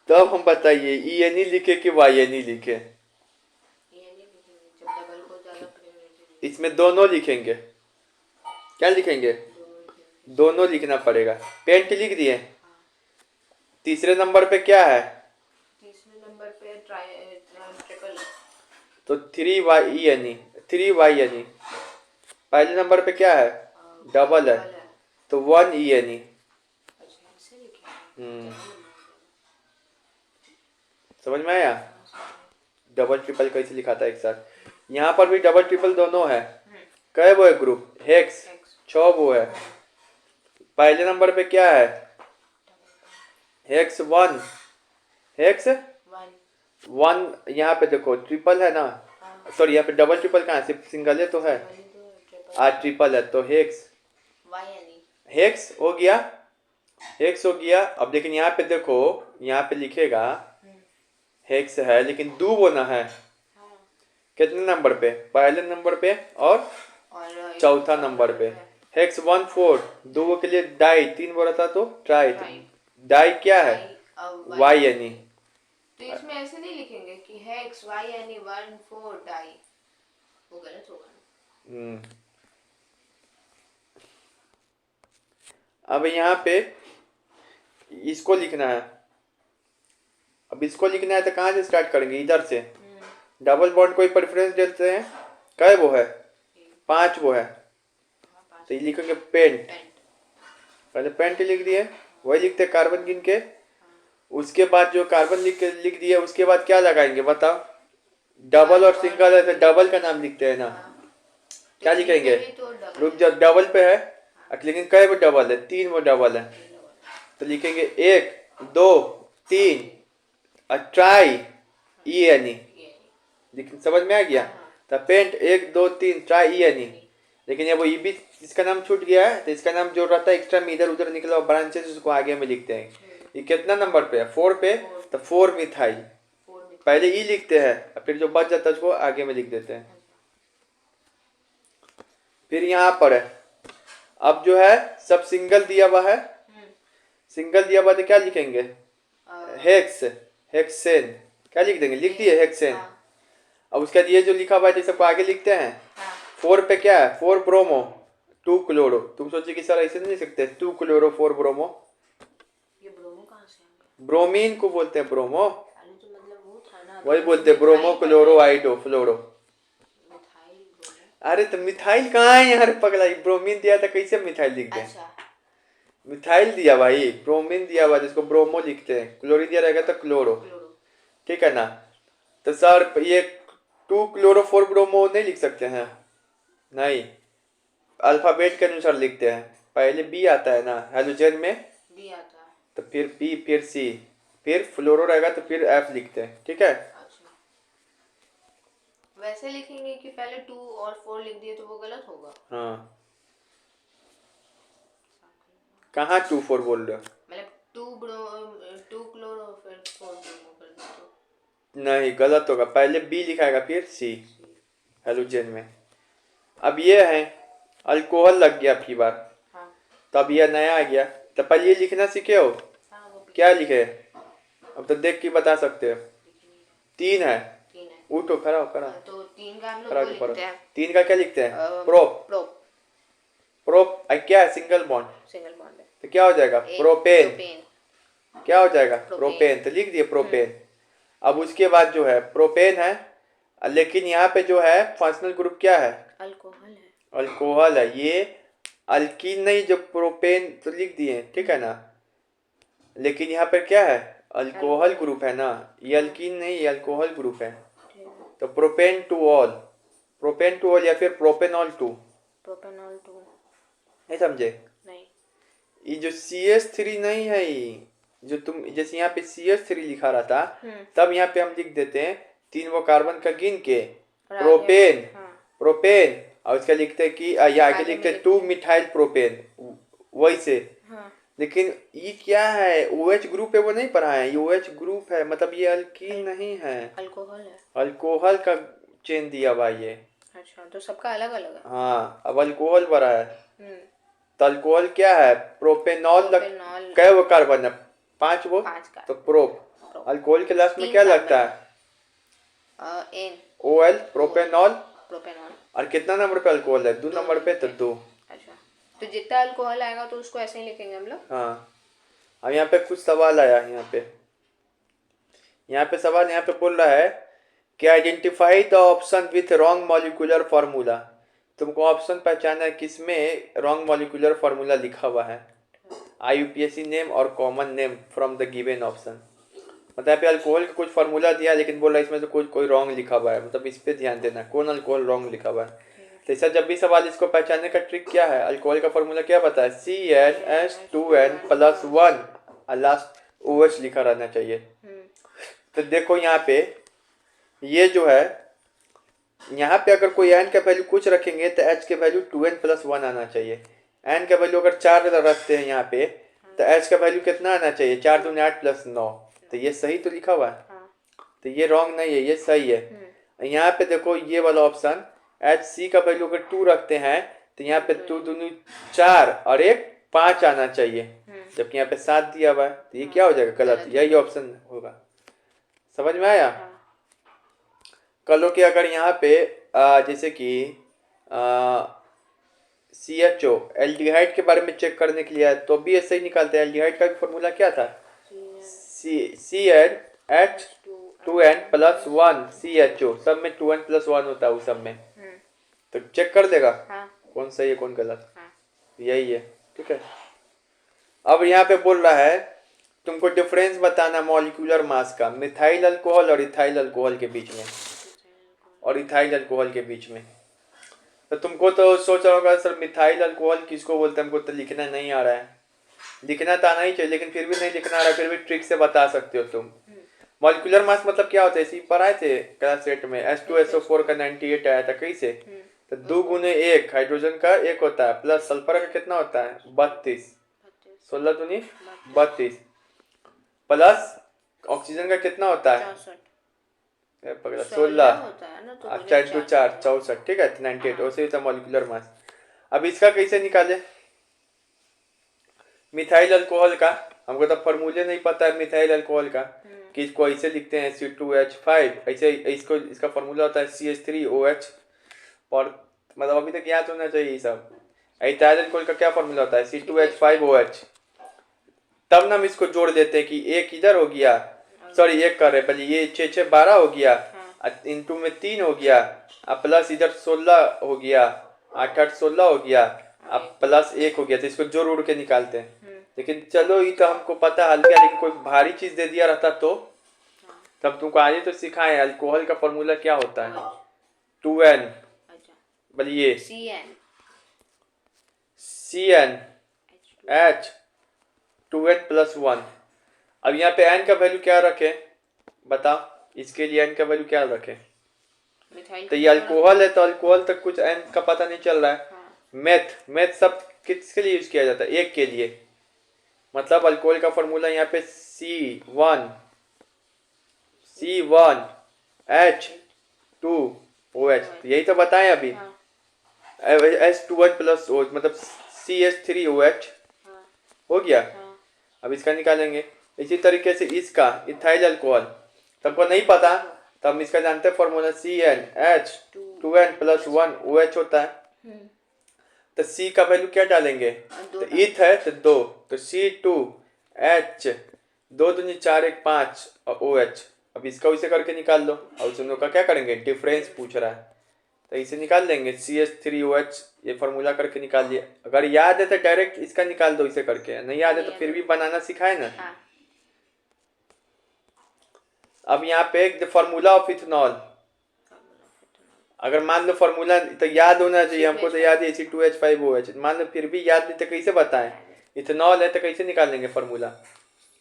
तब हम बताइए ई एन ई लिखे कि वाई एन ई लिखे? इसमें दोनों लिखेंगे। क्या लिखेंगे? दोनों लिखना पड़ेगा। पेंट लिख दिए। तीसरे नंबर पे क्या है? तीसरे नंबर पे ट्रिपल, तो 3 Y N E, 3 Y N E. पहले नंबर पे क्या है? डबल है, तो 1 ई एन ई। समझ में आया? डबल ट्रिपल कैसे लिखा था एक साथ। यहाँ पर भी डबल ट्रिपल दोनों है, क्या वो है ग्रुप? हेक्स। हेक्स। 6 वो है। पहले नंबर पे क्या है? हेक्स 1। हेक्स 1। यहाँ पे देखो ट्रिपल है ना, सॉरी यहाँ पे डबल ट्रिपल कहाँ है? सिर्फ सिंगल है तो है। ट्रिपल है तो हेक्स। हेक्स हो गया, हेक्स हो गया। अब लेकिन यहाँ पे देखो, यहाँ पे लिखेगा हेक्स है लेकिन दो बोना है। कितने नंबर पे? पहले नंबर पे और चौथा नंबर पे। हेक्स 1 4, दो के लिए डाई, 3 बोला था तो ट्राई। डाई क्या है? वाई यानी। तो इसमें ऐसे नहीं लिखेंगे कि हेक्स वाई यानी 1 4 डाई, वो गलत होगा। अब यहाँ पे इसको लिखना है। अब इसको लिखना है तो कहाँ से स्टार्ट करेंगे? इधर से। डबल बॉन्ड कोई प्रेफरेंस देते हैं? क्या वो है? 5 वो है तो ये लिखेंगे पेंट। पहले पेंट लिख दिए, वही लिखते कार्बन गिन के। उसके बाद जो कार्बन लिख दिए उसके बाद क्या लगाएंगे बताओ? डबल और सिंगल है तो डबल का नाम लिखते हैं ना। क्या लिखेंगे? रुक जाओ, डबल पे है लेकिन कई वो डबल है? 3 वो डबल है तो लिखेंगे 1 2 3 ट्राई ई यानी। लेकिन समझ में आ गया? तो पेंट 1 2 3 ट्राई ई यानी। लेकिन ये वो ई भी इसका नाम छूट गया है तो इसका नाम जो रहता है एक्स्ट्रा में इधर उधर निकला ब्रांचेस उसको आगे में लिखते हैं। ये कितना नंबर पे है? 4 पे तो 4 मिथाइल। पहले ई लिखते हैं फिर जो बच जाता है उसको आगे में लिख देते हैं। फिर यहाँ पर है, अब जो है सब सिंगल दिया हुआ है। सिंगल दिया हुआ तो क्या लिखेंगे? Hex, hexane. क्या लिख देंगे? लिख दिए हेक्सेन। अब उसके बाद ये जो लिखा हुआ है सबको आगे लिखते हैं। 4 पे क्या है? 4 ब्रोमो 2 क्लोरो। तुम सोचिए कि सर ऐसे नहीं लिख सकते 2 क्लोरो 4 ब्रोमो। ये ब्रोमो कहाँ से आ गया? ब्रोमीन को बोलते हैं ब्रोमो। तो मतलब वो था ना, वही बोलते हैं ब्रोमो क्लोरो आइडो फ्लोरो। अरे तो मिथाइल कहाँ है यार पगला? ब्रोमीन दिया था कैसे मिथाइल लिख दें? अच्छा। मिथाइल दिया भाई, ब्रोमीन दिया हुआ जिसको ब्रोमो लिखते हैं। क्लोरीन दिया रहेगा तो क्लोरो। ठीक है ना? तो सर ये 2 क्लोरो 4 ब्रोमो नहीं लिख सकते हैं? नहीं, अल्फाबेट के अनुसार लिखते हैं। पहले बी आता है ना हेलोजन में, बी आता है तो फिर बी फिर सी फिर फ्लोरो रहेगा तो फिर एफ लिखते हैं। ठीक है? अच्छा। वैसे लिखेंगे कि पहले 2 और 4 लिख दिए तो वो गलत होगा। हाँ, कहाँ 2 4 बोल रहे हो? मतलब 2 क्लोरो फिर 4 ब्रोमो कर दो तो नहीं, गलत होगा। पहले बी लिखाएगा फिर सी हेलोजन में। अब ये है अल्कोहल लग गया आपकी बार। हाँ। तब यह नया आ गया तो पहले ये लिखना सीखे हो? हाँ, वो क्या लिखे? अब तो देख के बता सकते हो। 3 है। 3 है। उठो, खड़ा हो, खड़ा। तो 3 का हम लोग खड़ा वो होके पढ़ो। लिखते हैं 3 का क्या लिखते हैं? प्रोप। प्रोप। प्रोप क्या है? Single bond. सिंगल बॉन्ड है तो क्या हो जाएगा? प्रोपेन। प्रोपेन। क्या हो जाएगा? प्रोपेन। प्रोपेन। तो लिख दिए प्रोपेन। अब उसके बाद जो है प्रोपेन है, लेकिन यहाँ पे जो है फंक्शनल ग्रुप क्या है? अल्कोहल है। अल्कोहल है। ये अल्कीन नहीं, जो प्रोपेन तो लिख दिए, ठीक है ना? लेकिन यहाँ पे क्या है? अल्कोहल ग्रुप है ना। ये अल्कीन नहीं, ये अल्कोहल ग्रुप है। तो propane two all, propane two all या फिर प्रोपेनॉल टू। प्रोपेनॉल 2 नहीं समझे? नहीं। ये जो CH3 नहीं है, ये जो तुम जैसे यहाँ पे CH3 लिखा रहा था तब यहाँ पे हम लिख देते हैं 3 वो कार्बन का गिन के प्रोपेन। प्रोपेन और उसका लिखते हैं कि ये आगे लिखते हैं 2 मिथाइल प्रोपेन वैसे। लेकिन ये क्या है? OH ग्रुप है, वो नहीं पढ़ा है। ये OH ग्रुप है, मतलब ये अल्कीन नहीं है, अल्कोहल है। अल्कोहल का चेन दिया हुआ ये। अच्छा, तो सबका अलग अलग है। हाँ, अब अल्कोहल भरा है तो अल्कोहल क्या है? प्रोपेनॉल। क्या वो कार्बन है? 5 वो। 5 का तो प्रोप। अल्कोहल के लास्ट में क्या लगता है? एन। OL propanol. प्रोपेनॉल। और कितना नंबर पे अल्कोहल है? 2 नंबर पे तो 2। अच्छा, तो जितना अल्कोहल आएगा तो उसको ऐसे ही लिखेंगे हम लोग। हाँ। अब यहाँ पे कुछ सवाल आया है। यहाँ पे सवाल यहाँ पे बोल रहा है कि identify the option with wrong molecular formula. तुमको ऑप्शन पहचाना है किसमें रॉन्ग मॉलिक्यूलर फार्मूला लिखा हुआ है। IUPAC नेम और common name from the given option. मतलब यहाँ पे अल्कोहल का कुछ फार्मूला दिया लेकिन बोल रहा है इसमें से कोई रॉन्ग लिखा हुआ है। मतलब इस पे ध्यान देना, कौन अल्कोहल रॉन्ग लिखा हुआ है। तो ऐसा जब भी सवाल इसको पहचानने का ट्रिक क्या है, अल्कोहल का फॉर्मूला क्या बताया, CnH2n+1 और लास्ट OH लिखा रहना चाहिए। तो देखो यहाँ पे ये जो है, यहाँ पे अगर कोई n का वैल्यू कुछ रखेंगे तो h के वैल्यू 2n+1 आना चाहिए। n का वैल्यू अगर 4 रखते हैं यहाँ पे तो h का वैल्यू कितना आना चाहिए, 4 दूनी 8 + 9। तो ये सही तो लिखा हुआ है, तो ये रॉन्ग नहीं है, ये सही है। यहाँ पे देखो ये वाला ऑप्शन HC का वैल्यू अगर 2 रखते हैं तो यहाँ पे 2 दूनी 4 और 1 5 आना चाहिए, जबकि यहाँ पे 7 दिया हुआ है, तो ये क्या हो जाएगा, गलत। यही ऑप्शन होगा। समझ में आया। कलो कि अगर यहाँ पे जैसे कि CHO एल्डिहाइड के बारे में चेक करने के लिए है तो भी ऐसे ही निकालते हैं। एल्डिहाइड का भी फॉर्मूला क्या था, CnH2n+1 CHO, सब में 2n+1 होता है उस सब में। तो चेक कर देगा कौन सही है कौन गलत, यही है। ठीक है। अब यहाँ पे बोल रहा है तुमको डिफरेंस बताना मॉलिक्यूलर मास का मिथाइल अल्कोहल और इथाइल अल्कोहल के बीच में, और इथाइल अल्कोहल के बीच में। तो तुमको तो सोच रहा होगा सर मिथाइल अल्कोहल किसको बोलते हैं, हमको तो लिखना नहीं आ रहा है। लिखना तो आना ही चाहिए, लेकिन फिर भी नहीं लिखना आ रहा है, फिर भी ट्रिक से बता सकते हो तुम। मॉलिक्यूलर मास मतलब क्या होता है, इसी पर आए थे क्लास 8 में, H2SO4 का 98 आया था। कैसे, तो 2 गुने 1 हाइड्रोजन का 1 होता है, प्लस सल्फर का कितना होता है 32, 16 दूनी 32, प्लस ऑक्सीजन का कितना होता है 16, अच्छा इंटू 4 64। ठीक है, 98 वैसे होता है मॉलिक्यूलर मास। अब इसका कैसे निकाले मिथाइल अल्कोहल का, हमको तो फॉर्मूले नहीं पता है मिथाइल अल्कोहल का, कि इसको ऐसे लिखते हैं C2H5, ऐसे इसको इसका फॉर्मूला होता है CH3OH, और मतलब अभी तक याद होना चाहिए ये सब। इथाइल अल्कोहल का क्या फॉर्मूला होता है C2H5OH। तब ना हम इसको जोड़ देते हैं कि एक इधर हो गया, सॉरी एक कर रहे पहले, ये 6 6 12 हो गया, इंटू में 3 हो गया, अब प्लस इधर 16 हो गया, 8 8 16 हो गया, अब प्लस 1 हो गया। तो इसको जोड़ उड़ के निकालते हैं। लेकिन चलो ये तो हमको पता हल गया, लेकिन कोई भारी चीज दे दिया रहता तो तब तुमको आगे तो सिखाए अल्कोहल का फॉर्मूला क्या होता है 2n, बोलिए CnH2n+1। अब यहाँ पे n का वैल्यू क्या रखे बताओ, इसके लिए n का वैल्यू क्या रखे, तो ये अल्कोहल है तो अल्कोहल तक कुछ n का पता नहीं चल रहा है। मैथ सब किसके लिए यूज किया जाता है, एक के लिए, मतलब अल्कोहल का फॉर्मूला यहाँ पे C1H2OH, तो यही तो बताएं अभी। H2n+OH मतलब CH3OH हो गया। अब इसका निकालेंगे। इसी तरीके से इसका इथाइल अल्कोहल सबको नहीं पता, तो हम इसका जानते हैं फॉर्मूला CnH2n+1 OH होता है। तो C का वैल्यू क्या डालेंगे, तो इथ है तो 2, तो C2H 2 दूनी 4 1 5 और OH। अब इसका वैसे करके निकाल लो, और दोनों का क्या करेंगे, डिफरेंस पूछ रहा है तो इसे निकाल लेंगे CH3OH, ये फॉर्मूला करके निकाल दिया। अगर याद है तो डायरेक्ट इसका निकाल दो इसे करके, नहीं याद है तो फिर भी बनाना सिखाए ना। अब यहाँ पे फॉर्मूला ऑफ इथेनॉल, अगर मान लो फॉर्मूला तो याद होना चाहिए, हमको तो याद है C2H5OH, मान लो फिर भी याद नहीं तो कैसे बताएं, इथेनॉल है तो कैसे निकालेंगे फॉर्मूला,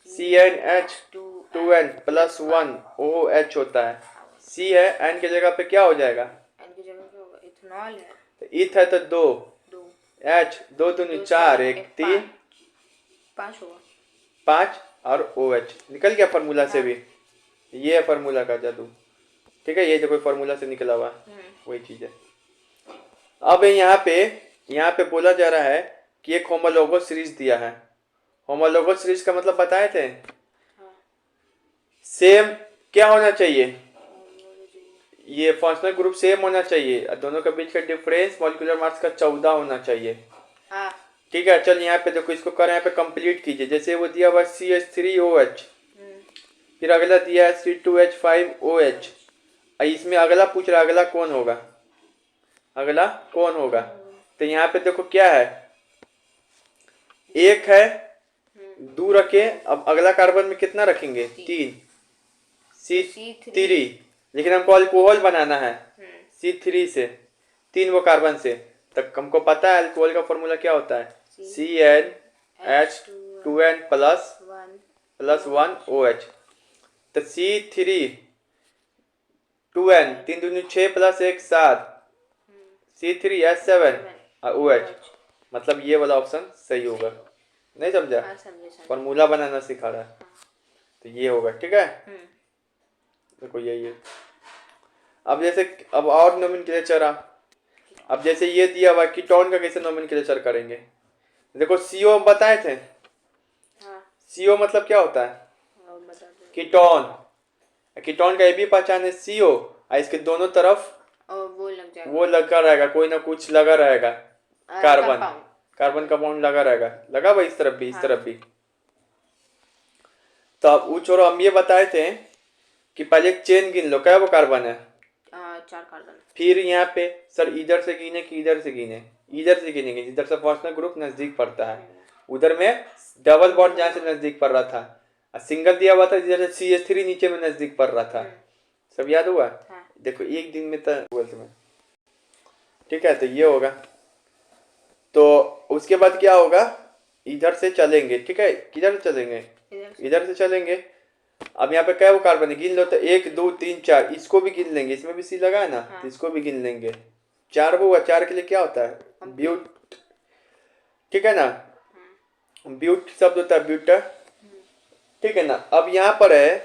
CnH2n+1 OH होता है। C है, N की जगह पे क्या हो जाएगा, इथेनॉल है, तो इथ है तो 2, H 2 दूनी 4 1 3 5 और OH निकल गया फॉर्मूला से भी। ये है फॉर्मूला का जादू। ठीक है, ये जो कोई फॉर्मूला से निकला हुआ वही चीज है। अब यहाँ पे बोला जा रहा है कि एक होमोलोगस सीरीज दिया है। होमोलोगस सीरीज का मतलब बताए थे, सेम क्या होना चाहिए, ये फंक्शनल ग्रुप सेम होना चाहिए, दोनों के बीच का डिफरेंस मॉलिक्यूलर मास का 14 होना चाहिए। ठीक है, चल यहाँ पे देखो, इसको कर यहाँ पे कंप्लीट कीजिए। जैसे वो दिया हुआ CH3OH, फिर अगला दिया है C2H5OH, इसमें अगला पूछ रहा है अगला कौन होगा, तो यहाँ पे देखो क्या है, एक है 2 रखे, अब अगला कार्बन में कितना रखेंगे 3, C3, लेकिन हमको अल्कोहल बनाना है C3 से, 3 वो कार्बन से। तब हमको पता है अल्कोहल का फॉर्मूला क्या होता है, CnH2n प्लस 1 OH। तो C3 2n 3 दूनी 6 प्लस 1 7 C3H7 और OH। मतलब ये वाला ऑप्शन सही होगा। नहीं समझा, फॉर्मूला बनाना सिखा रहा है तो ये होगा। ठीक है, देखो यही है। अब जैसे अब और नोमेनक्लेचर अब जैसे ये दिया हुआ कीटोन का कैसे नोमेनक्लेचर करेंगे। देखो CO बताए थे, CO मतलब क्या होता है, कीटोन। कीटोन का ये भी पहचान है CO, और इसके दोनों तरफ वो लगा रहेगा, कोई ना कुछ लगा रहेगा, कार्बन कंपाउंड लगा रहेगा, लगा भाई इस तरफ भी इस तरफ भी। तो अब वो छोड़ो, हम ये बताए थे कि पहले एक चेन गिन लो, क्या वो कार्बन है, 4 कार्बन। फिर यहाँ पे सर इधर से गिने कि इधर से गिने, इधर से गिनेंगे जिधर से फर्स्ट ग्रुप नजदीक पड़ता है, उधर में डबल बॉन्ड जहाँ से नजदीक पड़ रहा था, और सिंगल दिया हुआ था जिधर से CH3 नीचे में नजदीक पड़ रहा था। सब याद हुआ, देखो एक दिन में था में। ठीक है, तो ये होगा। तो उसके बाद क्या होगा, इधर से चलेंगे। ठीक है, किधर से चलेंगे, इधर से चलेंगे। अब यहाँ पे क्या वो कार्बन है, गिन लो तो 1 2 3 4, इसको भी गिन लेंगे, इसमें भी C लगा है ना, तो इसको भी गिन लेंगे। 4 वो हुआ, 4 के लिए क्या होता है, ब्यूट। ठीक है ना, ब्यूट शब्द होता है ब्यूटा। ठीक है ना। अब यहाँ पर है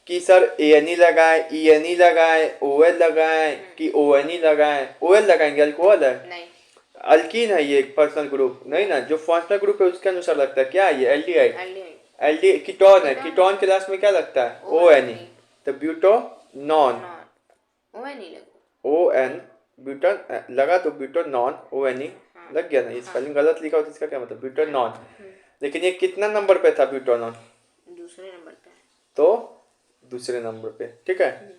कि सर ANE लगाए, ENE लगाए, OL लगाए कि ONE लगाए। OL लगाएंगे, अल्कोहल है नहीं, अल्कीन है ये, पर्सनल ग्रुप नहीं ना, जो फंक्शनल ग्रुप है उसके अनुसार लगता है। क्या है ये, एल्डिहाइड। एल्डी कीटोन है, कीटोन के लास्ट में क्या लगता है, ONE। तो ब्यूटोनॉन, ON ब्यूटन लगा तो ब्यूटोनॉन ONE लग गया ना। ये स्पेलिंग गलत लिखा हो तो इसका क्या मतलब, ब्यूटोनॉन। लेकिन ये कितना नंबर पे था ब्यूटोनॉन, दूसरे नंबर पे। तो दूसरे नंबर पे। ठीक है,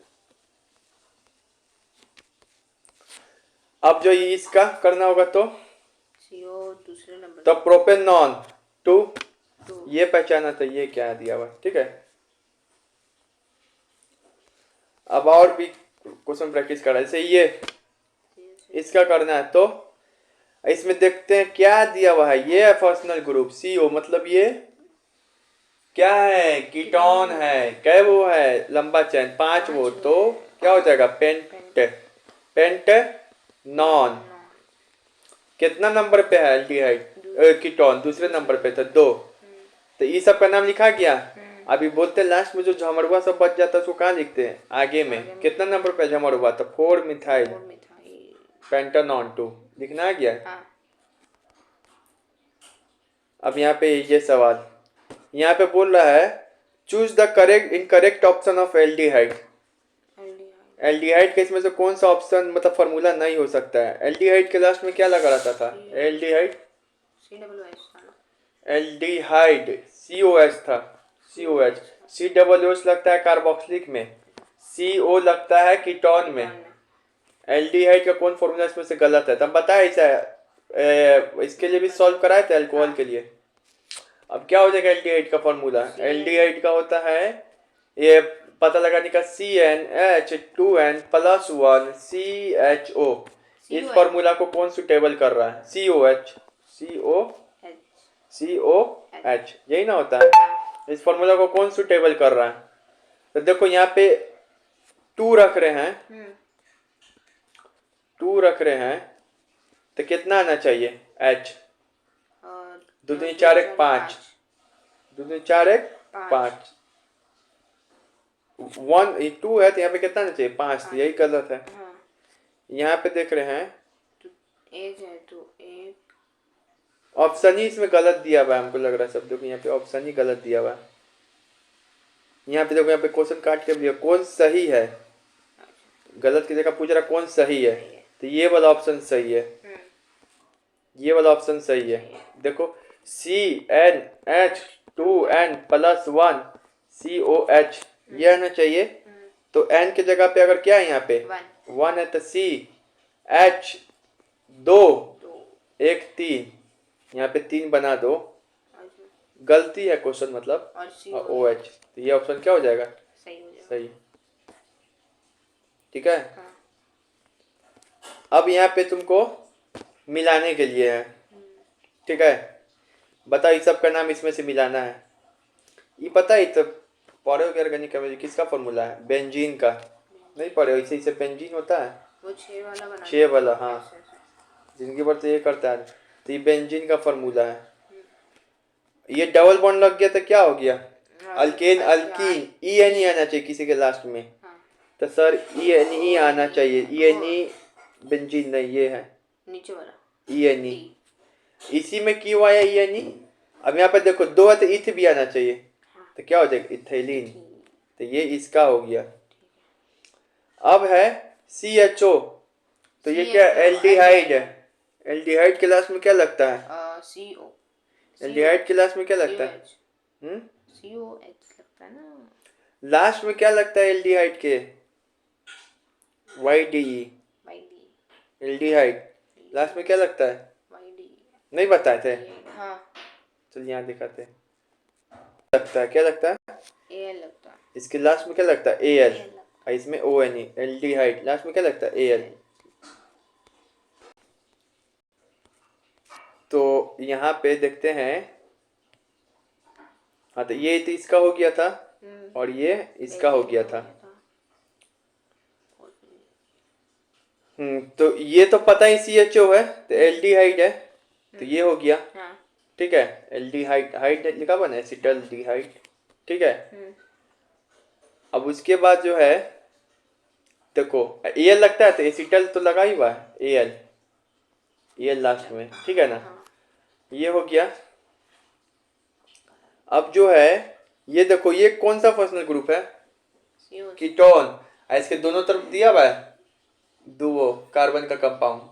अब जो इसका करना होगा तो CO दूसरे नंबर तो प्रोपेनॉन 2 ये पहचाना था, ये क्या दिया हुआ। ठीक है, अब और भी क्वेश्चन प्रैक्टिस करा, जैसे ये इसका करना है तो इसमें देखते हैं क्या दिया हुआ है। ये है फंक्शनल ग्रुप CO, मतलब ये क्या है, कीटोन है। क्या वो है, लंबा चेन 5 वो, तो क्या हो जाएगा, पेंट नॉन। कितना नंबर पे है एल्डिहाइड कीटोन, दूसरे नंबर पे था 2। तो ये सब का नाम लिखा गया। अभी बोलते लास्ट में जो झमरुआ सब बच जाता है उसको कहाँ लिखते हैं, आगे में। कितना नंबर पे झमरुआ था, 4 मिथाइल पेंटानॉन 2 लिखना आ गया। अब यहाँ पे ये सवाल यहाँ पे बोल रहा है, choose the correct incorrect option of aldehyde. Aldehyde के इसमें से कौन सा ऑप्शन मतलब फॉर्मूला नहीं हो सकता है। एल्डिहाइड के लास्ट में क्या लगा रहता था, एल्डिहाइड एल्डिहाइड COH था, COH। COOH लगता है कार्बोक्सिलिक में, CO लगता है कीटोन में। एल्डिहाइड का कौन फॉर्मूला इसमें से गलत है, तब बताया ऐसा इसके लिए भी सॉल्व कराए थे अल्कोहल के लिए। अब क्या हो जाएगा एल्डिहाइड का फॉर्मूला, एल्डिहाइड का होता है ये पता लगाने का CnH2n प्लस 1 CHO। इस फॉर्मूला को कौन सुटेबल कर रहा है, COH यही ना होता है। इस फॉर्मूला को कौन सुटेबल कर रहा है, तो देखो यहाँ पे 2 रख रहे हैं, 2 रख रहे हैं, तो कितना आना चाहिए H, 2 दूनी 4 1 5, 2 दूनी 4 1 5, 1 2 है तो यहाँ पे कितना आना चाहिए 5, तो यही गलत है। यहाँ पे देख रहे हैं एक है तो एक ऑप्शन ही इसमें गलत दिया हुआ है, हमको लग रहा है सब। देखो यहाँ पे ऑप्शन ही गलत दिया हुआ है। यहाँ पे देखो, यहाँ पे क्वेश्चन काट के दिया कौन सही है, गलत की जगह पूछ रहा कौन सही है, तो ये वाला ऑप्शन सही है, ये वाला ऑप्शन सही है। देखो CnH2n प्लस 1 COH ये आना चाहिए। तो n की जगह पे अगर क्या है यहाँ पे 1 है तो CH2 1 3, यहाँ पे 3 बना दो, गलती है क्वेश्चन मतलब, और OH, तो ये ऑप्शन क्या हो जाएगा, सही हो जाएगा। सही। ठीक है, अब यहाँ पे तुमको मिलाने के लिए है, ठीक है। बताओ इस सब का नाम इसमें से मिलाना है। ये पता है तो पढ़े हो ऑर्गेनिक केमिस्ट्री किसका फॉर्मूला है? बेंजीन का। नहीं पढ़े हो? इसे बेंजीन होता है वो 6 वाला बना 6 वाला, हाँ। ऐसे। जिनकी भर तो ये करता है, तो ये बेंजीन का फॉर्मूला है। ये डबल बॉन्ड लग गया तो क्या हो गया? Alkane alkene, E N E आना चाहिए किसी के लास्ट में। हाँ, तो सर ई एन ई आना चाहिए। ई एन ई बेंजीन नहीं, ये है नीचे वाला ई एन ई। इसी में क्यों आया ई एन ई? अब यहाँ पे देखो 2 है तो इथ भी आना चाहिए, तो क्या हो जाएगा? इथेलिन। तो ये इसका हो गया। अब है सी एच ओ, तो ये क्या? एल्डिहाइड है। एल्डिहाइड के लास्ट में क्या लगता है? CO। एल्डिहाइड के लास्ट में क्या लगता है? COH लगता है ना। लास्ट में क्या लगता है एल्डिहाइड के? YDE। एल्डिहाइड लास्ट में क्या लगता है? YD। नहीं बताए थे? हाँ, चल यहाँ दिखाते हैं। लगता है क्या लगता है? AL लगता है। इसके लास्ट में क्या लगता है? AL। और इसमें ONE। एल्डिहाइड लास्ट में क्या लगता है? AL। तो यहाँ पे देखते हैं। हाँ, तो ये तो इसका हो गया था और ये इसका हो गया था। तो ये तो पता ही CHO है, तो एल्डिहाइड है, तो ये हो गया। ठीक है, एल्डिहाइड, हाइड लिखा बना एसिटल्डिहाइड, ठीक है। अब उसके बाद जो है देखो AL लगता है तो एसिटल तो लगा ही हुआ है, AL लास्ट में, ठीक है ना। ये हो गया। अब जो है ये देखो, ये कौन सा फंक्शनल ग्रुप है? कीटोन। इसके दोनों तरफ दिया हुआ है दो कार्बन का कंपाउंड,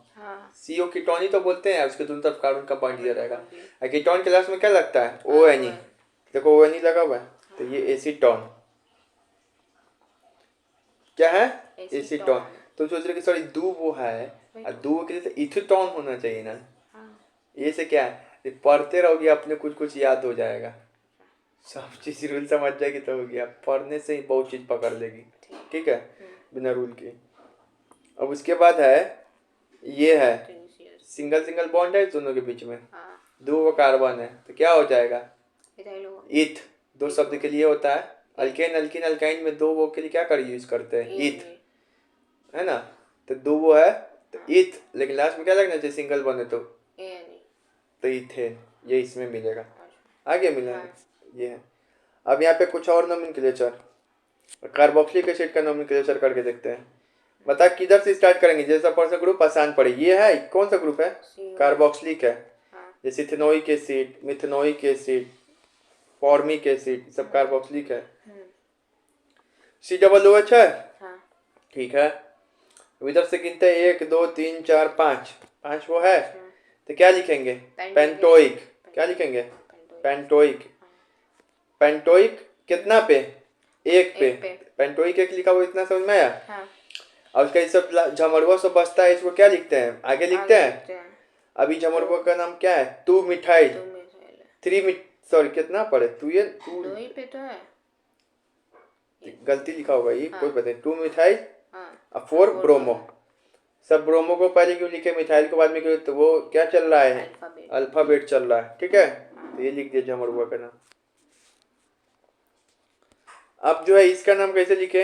CO कीटोन ही तो बोलते हैं। उसके दोनों तरफ कार्बन का पॉइंट दिया रहेगा। कीटोन के लास्ट में क्या लगता है? ONE। देखो ONE लगा हुआ है, तो ये एसीटोन। क्या है? एसीटोन। तो सोच रहे कि सॉरी दो वो है, और दो के लिए इथेटोन होना चाहिए ना। ये से क्या है, पढ़ते रहोगे अपने कुछ कुछ याद हो जाएगा, सब चीज रूल समझ जाएगी तो हो गया। पढ़ने से ही बहुत चीज पकड़ लेगी, ठीक है, बिना रूल के। अब उसके बाद है ये है सिंगल सिंगल बॉन्ड है दोनों के बीच में, दो वो कार्बन है, तो क्या हो जाएगा? इथ। दो शब्द के लिए होता है। अल्केन अल्किन अल्काइन में दो वो के लिए क्या कर यूज करते हैं? इथ, है ना। तो दो वो है तो इथ, लेकिन लास्ट में क्या लगना चाहिए? सिंगल बॉन्ड है तो इथेन। ये इसमें मिलेगा, आगे मिलेगा। ये है। अब यहाँ पे कुछ और नोमेनक्लेचर, कार्बोक्सिलिक एसिड का नोमेनक्लेचर करके देखते हैं। बता किधर से स्टार्ट करेंगे? जैसा पर्सन ग्रुप आसान पड़े। ये है कौन सा ग्रुप है? कार्बोक्सिलिक है। जैसे ethanoic acid, methanoic acid, formic acid, सब कार्बोक्सिलिक है। COOH है, ठीक है। इधर से गिनते हैं 1 2 3 4 5 वो है, तो क्या लिखेंगे? पेंटोइक। क्या लिखेंगे? पेंटोइक। पेंटोइक कितना पे? 1 पे। पेंटोइक 1 लिखा हुआ, इतना समझ में आया? और उसका सब झमरुआ सब बचता है, इसको क्या लिखते हैं? आगे लिखते हैं। अभी झमरुआ का नाम क्या है? 2 मिथाइल 3 सॉरी कितना पड़े? 2 ये 2 ही पे तो है, गलती लिखा होगा ये, कोई पता नहीं। 2 मिथाइल और 4 ब्रोमो। सब ब्रोमो को पहले क्यों लिखे, मिथाइल को बाद में क्यों? तो वो क्या चल रहा है? अल्फाबेट चल रहा है, ठीक है। तो ये लिख दिया झमरुआ का नाम। अब जो है इसका नाम कैसे लिखे?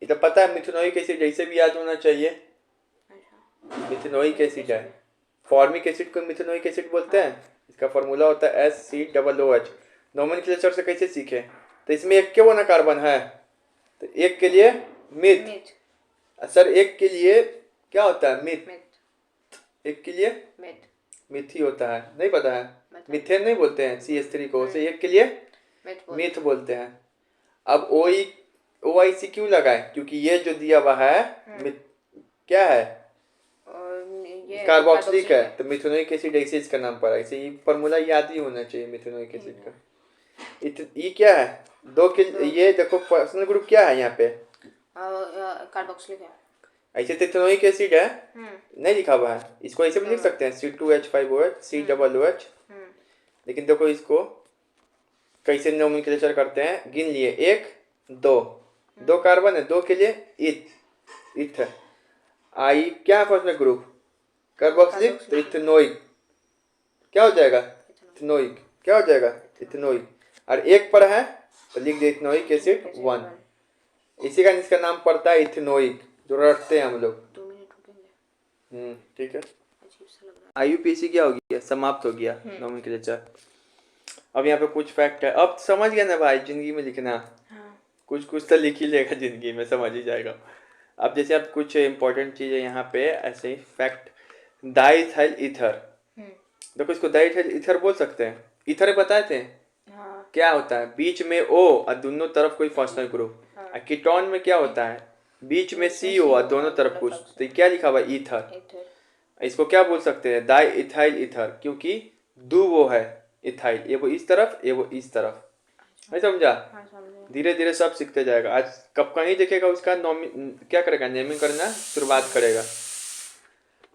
ये तो पता है, मिथेनोइक एसिड जैसे भी याद होना चाहिए। मिथेनोइक एसिड है। फॉर्मिक एसिड को मिथेनोइक एसिड बोलते हैं। इसका फॉर्मूला होता है SCOOH। नोमेनक्लेचर से कैसे सीखे? तो इसमें एक के वो ना कार्बन है, तो एक के लिए मिथ। सर एक के लिए क्या होता है? मिथ। एक के लिए मिथ ही होता है, नहीं पता है? मिथेन नहीं बोलते हैं CH3 को, से एक के लिए मिथ बोलते हैं। अब OIC क्यों लगाए? क्योंकि ये जो दिया हुआ है क्या है? कार्बोक्सिलिक है, तो मिथेनोइक एसिड ऐसे इसका नाम पड़ा। ऐसे ये फॉर्मूला याद ही होना चाहिए मिथेनोइक एसिड का। ये क्या है? दो के ये देखो पर्सनल ग्रुप क्या है यहाँ पे? कार्बोक्सिलिक है। ऐसे तो इथेनोइक एसिड है, नहीं लिखा हुआ है। इसको ऐसे भी लिख सकते हैं C2H5OH COOH। लेकिन देखो इसको कैसे नोमेनक्लेचर करते हैं, गिन लिए 1 2 कार्बन है, 2 के लिए इथ है। आई क्या है फर्स्ट में ग्रुप, कार्बोक्सिलिक तो इथेनोइक क्या हो जाएगा, इथेनोइक क्या हो जाएगा, इथेनोइक। और एक पर है तो लिख दे इथेनोइक एसिड 1, इसी का इसका नाम पड़ता है इथेनोइक, जो रटते हैं हम लोग। 2 मिनट रुकेंगे। ठीक है। अजीब सा लग रहा IUPAC क्या हो गया, समाप्त हो गया नोमेनक्लेचर। अब यहाँ पे कुछ फैक्ट है, अब समझ गया ना भाई, जिंदगी में लिखना है। हाँ कुछ कुछ तो लिख ही लेगा जिंदगी में, समझ ही जाएगा। अब जैसे अब कुछ इंपॉर्टेंट चीज़ है यहाँ पे ऐसे ही फैक्ट, डाइथाइल ईथर, देखो इसको डाइथाइल ईथर बोल सकते हैं, ईथर बताए थे हाँ क्या होता है, बीच में O और दोनों तरफ कोई फंक्शनल ग्रुप। और कीटोन में क्या होता है, बीच में CO और दोनों तरफ कुछ, तो ये क्या लिखा हुआ है, ईथर। इधर इसको क्या बोल सकते हैं, डाई इथाइल ईथर, क्योंकि दो वो है इथाइल, ये वो इस तरफ ये वो इस तरफ, नहीं समझा। हाँ समझे। धीरे धीरे सब सीखते जाएगा, आज कब कहीं देखेगा उसका क्या करेगा, नेमिंग करना शुरुआत करेगा।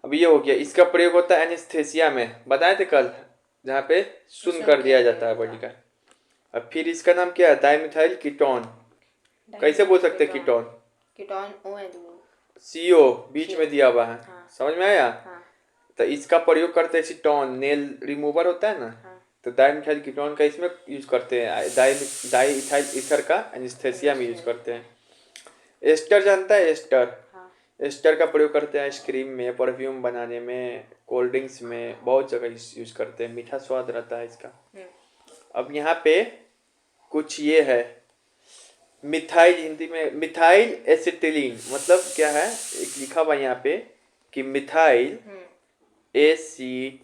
अब ये हो गया, इसका प्रयोग होता है एनेस्थेसिया में, बताए थे कल, जहाँ पे सुन कर दिया जाता है बॉडी का। अब फिर इसका नाम क्या है, डाइमिथाइल कीटोन, कैसे बोल सकते हैं कीटोन, कीटोन OH CO बीच में दिया हुआ है, हाँ। समझ में आया। हाँ तो इसका प्रयोग करते हैं एसीटोन, नेल रिमूवर होता है ना, हाँ तो डाइमिथाइल कीटोन का इसमें यूज करते हैं, डाइइथाइल ईथर का एनेस्थेसिया में यूज करते हैं। एस्टर जानता है, एस्टर, हाँ एस्टर का प्रयोग करते हैं आइसक्रीम में, परफ्यूम बनाने में, कोल्ड ड्रिंक्स में, बहुत जगह यूज करते हैं, मीठा स्वाद रहता है इसका। अब यहाँ पे कुछ ये है, मिथाइल, हिंदी में मिथाइल एसिटिलीन मतलब क्या है, एक लिखा हुआ यहाँ पे कि मिथाइल ACTLENE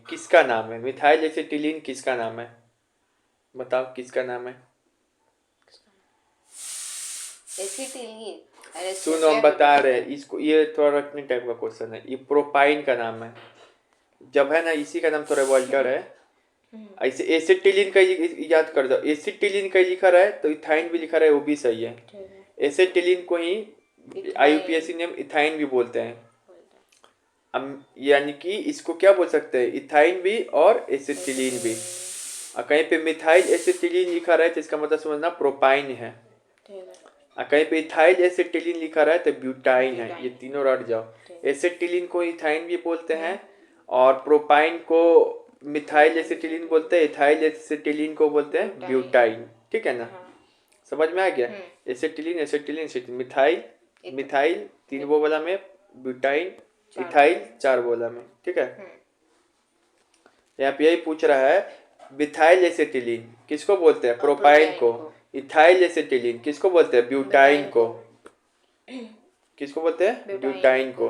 किसका नाम है, मिथाइल एसिटिलीन किसका नाम है, बताओ किसका नाम है। एसिटिलीन सुनो हम बता रहे हैं इसको, ये थोड़ा रखने टाइप का क्वेश्चन है, ये प्रोपाइन का नाम है, जब है ना इसी का नाम तो रिवॉल्टर है। ऐसे एसिटिलीन का याद कर दो, एसिटिलीन का लिखा रहा है तो इथाइन भी लिखा रहा है, वो भी सही है। एसिटिलीन को ही IUPAC नेम इथाइन भी बोलते हैं। अब यानी कि इसको क्या बोल सकते हैं, इथाइन भी और एसिटिलीन भी। और कहीं पे मिथाइल एसिटिलीन लिखा रहा है तो इसका मतलब समझना प्रोपाइन है, और कहीं पे इथाइल एसिटिलीन लिखा रहा है तो ब्यूटाइन है, ये तीनों रट जाओ। एसिटिलीन को इथाइन भी बोलते हैं और प्रोपाइन को मिथाइल एसिटिलीन बोलते हैं, इथाइल एसिटिलीन को बोलते हैं ब्यूटाइन, ठीक है ना, समझ में आ गया। Acetylene acetylene acetylene, methyl methyl 3 वो वाला में, ब्यूटाइन इथाइल 4 वाला में, ठीक है। यहाँ पे यही पूछ रहा है, मिथाइल एसिटिलीन किसको बोलते हैं, प्रोपाइन को। इथाइल एसिटिलीन किसको बोलते हैं, ब्यूटाइन को। किसको बोलते हैं, ब्यूटाइन को।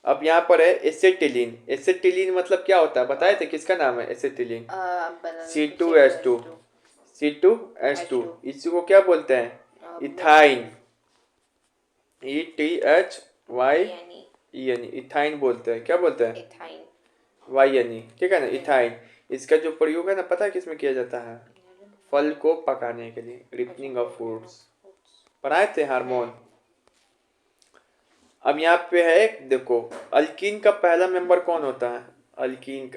अब यहाँ पर है एसिटिलीन, एसिटिलीन मतलब क्या होता है बताए थे, किसका नाम है एसिटिलीन, C2H2, C2H2, इसको क्या बोलते हैं, इथाइन, ETHYEN, इथाइन बोलते हैं, क्या बोलते हैं, YNE, ठीक है ना, इथाइन। इसका जो प्रयोग है ना, पता है किसमें किया जाता है, फल को पकाने के लिए, रिपनिंग ऑफ फ्रूट्स, पढ़ाए थे हार्मोन। अब यहाँ पे है देखो, अल्कीन का पहला मेंबर कौन होता है, अल्कीन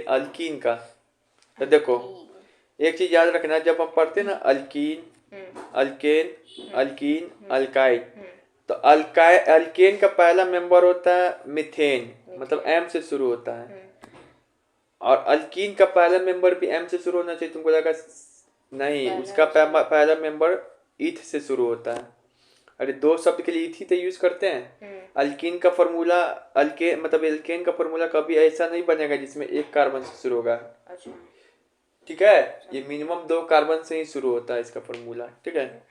अल्कीन का, तो देखो एक चीज याद रखना, जब हम पढ़ते हैं ना अल्कीन अल्केन अल्कीन अल्काइन, तो अल्केन का पहला मेंबर होता है मिथेन, मतलब M से शुरू होता है। और अल्कीन का पहला मेंबर भी M से शुरू होना चाहिए, तुमको लगा नहीं, उसका पहला मेंबर ईथ से शुरू होता है। अरे 2 शब्द के लिए ईथ ही तो यूज करते हैं। अल्कीन का फॉर्मूला, अल्केन मतलब एल्केन का फॉर्मूला कभी ऐसा नहीं बनेगा जिसमें 1 कार्बन से शुरू होगा, ठीक है, ये मिनिमम 2 कार्बन से ही शुरू होता है इसका फॉर्मूला, ठीक है।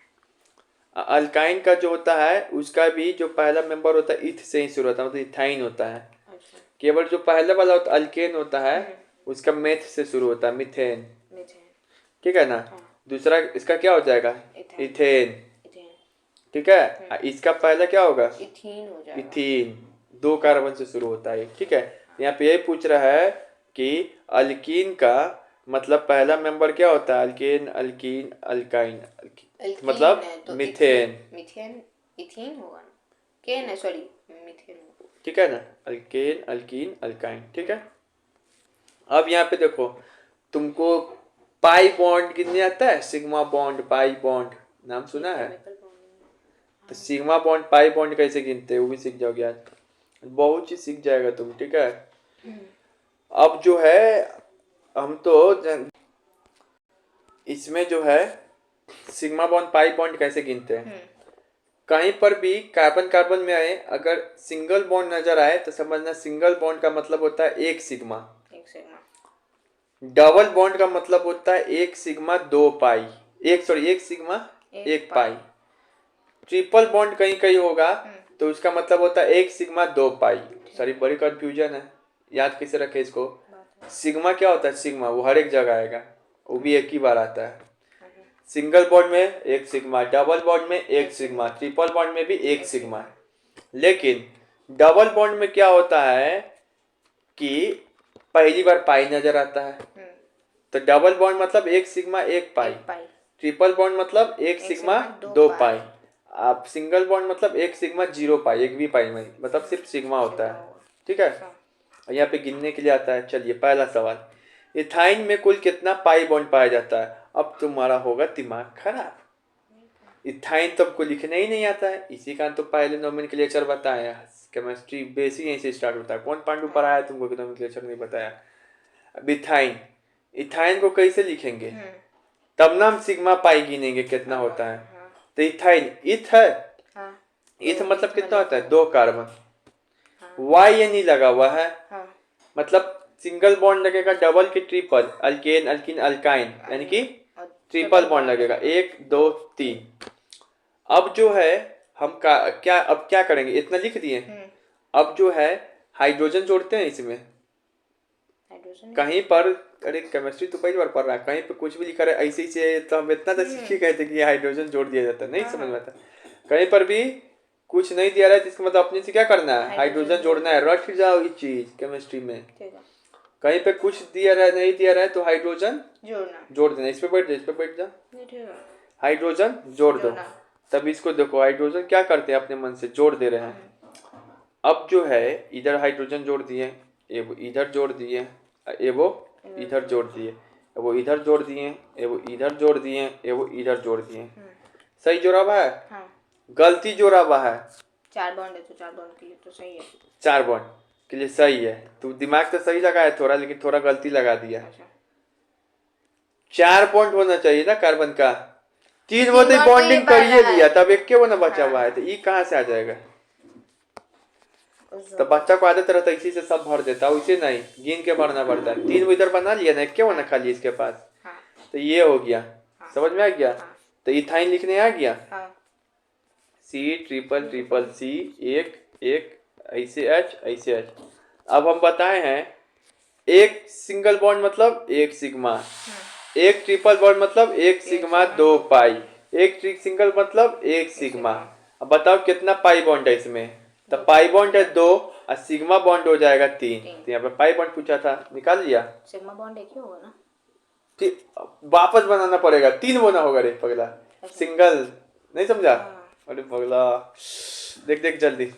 अल्काइन का जो होता है उसका भी जो पहला मेंबर होता है ईथ से ही शुरू होता है, मतलब इथाइन होता है। केवल जो पहले वाला होता है अल्केन होता है, उसका मेथ से शुरू होता है, मिथेन, ठीक है ना। दूसरा इसका क्या हो जाएगा, इथेन, ठीक है। इसका पहला क्या होगा, इथीन, 2 कार्बन से शुरू होता है, ठीक है। यहाँ पे यही पूछ रहा है कि अल्कीन का मतलब पहला मेंबर क्या होता है, अल्केन अल्कीन अल्काइन, मतलब मिथेन, इथेन होगा ना, केन है, सॉरी मिथेन, ठीक है ना, अल्केन अल्कीन अल्काइन, ठीक है। अब यहाँ पे देखो, तुमको पाई बॉन्ड कितने आता है, सिग्मा बॉन्ड, पाई बॉन्ड नाम सुना है, सिग्मा बॉन्ड पाई बॉन्ड कैसे गिनते हैं वो भी सीख जाओगे आज, बहुत चीज सीख जाएगा तुम, ठीक है। अब जो है हम तो इसमें जो है सिग्मा बॉन्ड पाई बॉन्ड कैसे गिनते हैं, कहीं पर भी कार्बन कार्बन में आए अगर सिंगल बॉन्ड नजर आए तो समझना सिंगल बॉन्ड का मतलब होता है एक सिग्मा, डबल बॉन्ड का मतलब होता है एक सिग्मा दो पाई, एक सिग्मा एक पाई। ट्रिपल बॉन्ड कहीं कहीं होगा तो उसका मतलब होता है एक सिग्मा दो पाई। सॉरी बड़ी कंफ्यूजन है, याद कैसे रखे इसको। सिग्मा क्या होता है, सिग्मा वो हर एक जगह आएगा, वो भी एक ही बार आता है। सिंगल बॉन्ड में एक सिग्मा, डबल बॉन्ड में एक सिग्मा, ट्रिपल बॉन्ड में भी एक सिग्मा। लेकिन डबल बॉन्ड में क्या होता है कि पहली बार पाई नजर आता है, तो डबल बॉन्ड मतलब एक सिग्मा एक पाई, ट्रिपल बॉन्ड मतलब एक सिग्मा दो पाई, आप सिंगल बॉन्ड मतलब एक सिग्मा जीरो पाई, एक भी पाई में मतलब सिर्फ सिग्मा होता है, ठीक है। यहाँ पे गिनने के लिए आता है। चलिए पहला सवाल, इथाइन में कुल कितना पाई बॉन्ड पाया जाता है। अब तुम्हारा होगा दिमाग खराब, इथाइन तो आपको लिखना ही नहीं आता है, इसी का तो पहले नोमेनक्लेचर बताया, केमिस्ट्री बेसिक यहीं से स्टार्ट होता है। कौन पांडु पढ़ाया तुमको कि नोमेनक्लेचर नहीं बताया। अब इथाइन, इथाइन को कैसे लिखेंगे, तब ना हम सिग्मा पाई गिनेंगे कितना होता है। तो इथाइन इथ है, इथ मतलब कितना होता है दो कार्बन, वाई ये नहीं लगा हुआ है, मतलब सिंगल बॉन्ड लगेगा डबल की ट्रिपल, अल्केन अल्किन अल्काइन यानी कि ट्रिपल बॉन्ड लगेगा एक दो तीन। अब जो है हम क्या करेंगे, इतना लिख दिए। अब जो है हाइड्रोजन जोड़ते हैं इसमें, कहीं पर, अरे केमिस्ट्री तो पहली बार पढ़ रहा है, कहीं पर कुछ भी लिखा रहा है ऐसे ही से, तो हम इतना तो सीख ही गए थे कि हाइड्रोजन जोड़ दिया जाता है, नहीं समझ में आता। कहीं पर भी कुछ नहीं दिया रहा है तो इसका मतलब अपने से क्या करना है, हाइड्रोजन जोड़ना है। रट जाओ ये चीज केमिस्ट्री में, कहीं पे कुछ दिया रहा है नहीं दिया रहा है तो हाइड्रोजन जोड़ देना। इस पे बैठ जा, इस पे बैठ जा, हाइड्रोजन जोड़ दो। तब इसको देखो हाइड्रोजन क्या करते हैं, अपने मन से जोड़ दे रहे हैं। अब जो है इधर हाइड्रोजन जोड़ दिए, वो इधर जोड़ दिए, वो इधर जोड़ दिए, वो इधर जोड़ दिए, वो इधर जोड़ दिए, वो इधर जोड़ दिए। सही जोड़ा हुआ है? हाँ। गलती जोड़ा हुआ है। चार बॉन्ड है तो चार बॉन्ड के लिए तो सही है, चार बॉन्ड के लिए सही है। तू दिमाग तो सही लगा है थोड़ा, लेकिन थोड़ा गलती लगा दिया। अच्छा। चार बॉन्ड होना चाहिए ना कार्बन का, तीन वो तो बॉन्डिंग करिए लिया, तब एक के वो ना बचा हुआ है, तो ये कहाँ से आ जाएगा। तो बच्चा को आदत रहता है इसी से सब भर देता है, उसे नहीं गिन के भरना पड़ता है। तीन इधर बना लिया ना, क्या होना खाली इसके पास, तो ये हो गया। समझ में आ गया। तो इथाइन लिखने आ गया, सी ट्रिपल ट्रिपल सी, एक एक ऐसे एच ऐसे एच। अब हम बताए हैं एक सिंगल बॉन्ड मतलब एक सिग्मा, एक ट्रिपल बॉन्ड मतलब एक सिग्मा दो पाई, एक सिंगल मतलब एक सिग्मा। अब बताओ कितना पाई बॉन्ड है इसमें, तो पाई बॉन्ड है दो और सिग्मा बॉन्ड हो जाएगा तीन। तो यहाँ पे पाई बॉन्ड पूछा था, निकाल लिया। सिग्मा बॉन्ड एक ही होगा ना, ठीक वापस बनाना पड़ेगा, तीन होना होगा रे पगला। सिंगल नहीं समझा, अरे पगला देख देख जल्दी,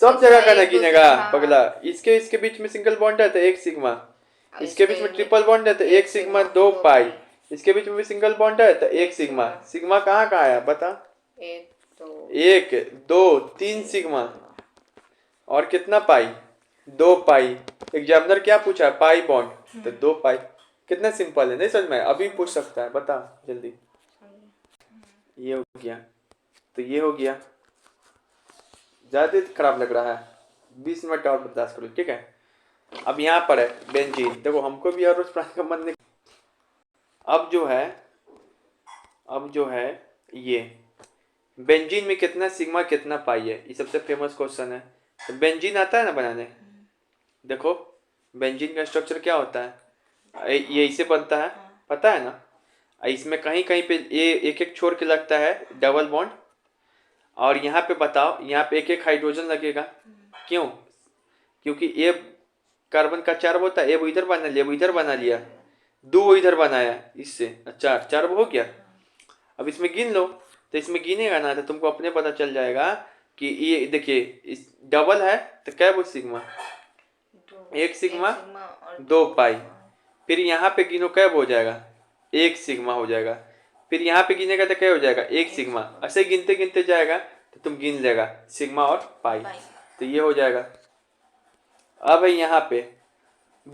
सब जगह का ना गिनेगा पगला। इसके बीच में सिंगल बॉन्ड है तो एक सिग्मा, इसके बीच में ट्रिपल बॉन्ड है तो एक सिग्मा दो पाई, इसके बीच में भी सिंगल बॉन्ड है तो एक सिग्मा। सिग्मा कहाँ कहाँ आया बता, एक दो तीन सिग्मा और कितना पाई, दो पाई। एग्जामिनर क्या पूछा, पाई बॉन्ड, तो दो पाई। कितना सिंपल है, नहीं समझ में, अभी पूछ सकता है, बता जल्दी। ये हो गया, तो ये हो गया। ज्यादा खराब लग रहा है, 20 मिनट और बर्दाश्त करो, ठीक है। अब यहाँ पर है बेंजीन, देखो हमको भी हर रोज पढ़ाने का मन नहीं। अब जो है ये बेंजीन में कितना सिग्मा कितना पाई है, ये सबसे फेमस क्वेश्चन है। तो बेंजीन आता है ना बनाने, देखो बेंजीन का स्ट्रक्चर क्या होता है, ये इसे बनता है, पता है ना। इसमें कहीं कहीं पे ये एक एक छोड़ के लगता है डबल बॉन्ड, और यहाँ पे बताओ यहाँ पे एक एक हाइड्रोजन लगेगा। क्यों, क्योंकि ए कार्बन का चार होता है, वो इधर बना लिया, वो इधर बना लिया, दो वो इधर बनाया, इससे चार चार हो गया। अब इसमें गिन लो, तो इसमें गिनेगा ना तो तुमको अपने पता चल जाएगा कि ये देखिए इस डबल है तो क्या वो सिग्मा, एक सिग्मा दो पाई। फिर यहाँ पे गिनो कैब हो जाएगा, एक सिग्मा हो जाएगा। फिर यहाँ पे गिनेगा तो क्या हो जाएगा, एक सिग्मा। ऐसे गिनते गिनते जाएगा तो तुम गिन लेगा सिग्मा और पाई, तो ये हो जाएगा। अब है यहाँ पे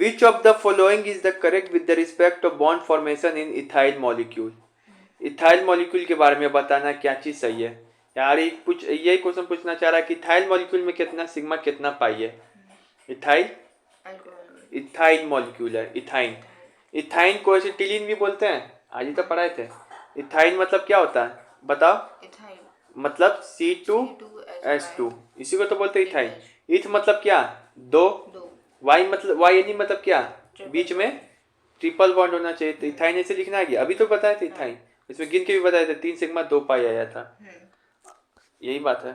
which of the following is the correct with the respect of bond formation in ethyl molecule. Ethyl molecule के बारे में बताना क्या चीज सही है यार। यही क्वेश्चन पूछना चाह रहा है कि इथाइल मॉलिक्यूल में कितना सिग्मा कितना पाई है। इथाइल मॉलिक्यूल है, इथाइन। इथाइन को एसिटिलीन भी बोलते हैं, आज ही तो पढ़ाए थे। इथाइन मतलब क्या होता है बताओ, मतलब C2H2, इसी को तो बोलते हैं इथाइन। इथ मतलब क्या, दो। वाई मतलब मतलब क्या, बीच में ट्रिपल बॉन्ड होना चाहिए, तो इथाइन ऐसे लिखना है। अभी तो बताए थे इथाइन, इसमें गिन के भी बताए थे 3 सिग्मा 2 पाई आया था, यही बात है।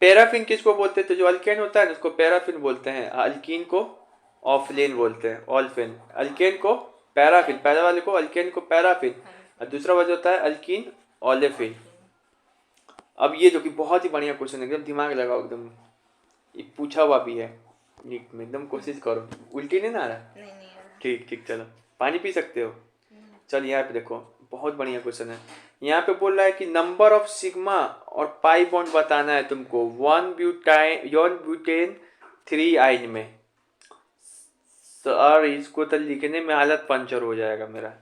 पैराफिन किसको बोलते हैं, तो जो अल्केन होता है ना उसको पैराफिन बोलते हैं, अल्कीन को ऑफलेन बोलते हैं, ऑल्फेन। अल्केन को पैराफिन, पहले वाले को अल्केन को पैराफिन, और दूसरा वजह होता है अल्कीन ऑलेफिन। अब ये जो कि बहुत ही बढ़िया क्वेश्चन है, एकदम दिमाग लगाओ, एकदम ये पूछा हुआ भी है नीट में, एकदम कोशिश करो। उल्टी नहीं ना आ रहा, ठीक ठीक, चलो पानी पी सकते हो। चल यहाँ पे देखो, बहुत बढ़िया क्वेश्चन है। यहाँ पे बोल रहा है कि नंबर ऑफ सिग्मा और पाई बॉन्ड बताना है तुमको 1 ब्यूटेन 3 आइन में। सर इसको तो लिखने में हालत पंचर हो जाएगा मेरा।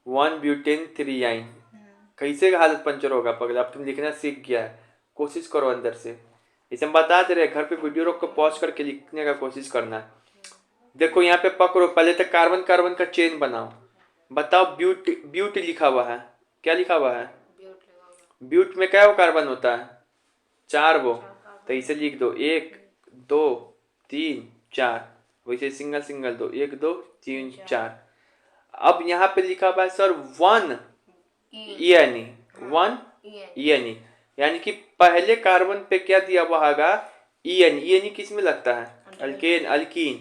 1 ब्यूटेन 3 आइन, कैसे हालत पंचर होगा पगला। अब तुम लिखना सीख गया है, कोशिश करो अंदर से। इसे हम बता दे रहे, घर पे वीडियो रोक को पॉज करके लिखने का कोशिश करना है। देखो यहाँ पे पकड़ो, पहले तो कार्बन कार्बन का चेन बनाओ। बताओ ब्यूट लिखा हुआ है, क्या लिखा हुआ है, ब्यूट में क्या वो कार्बन होता है, 4 वो, तो इसे लिख दो 1 2 3 4, वैसे सिंगल सिंगल दो 1 2 3 4। अब यहाँ पे लिखा हुआ है सर 1 ENE, यानी कि पहले कार्बन पे क्या दिया हुआ होगा, ENE किस में लगता है, अल्कीन।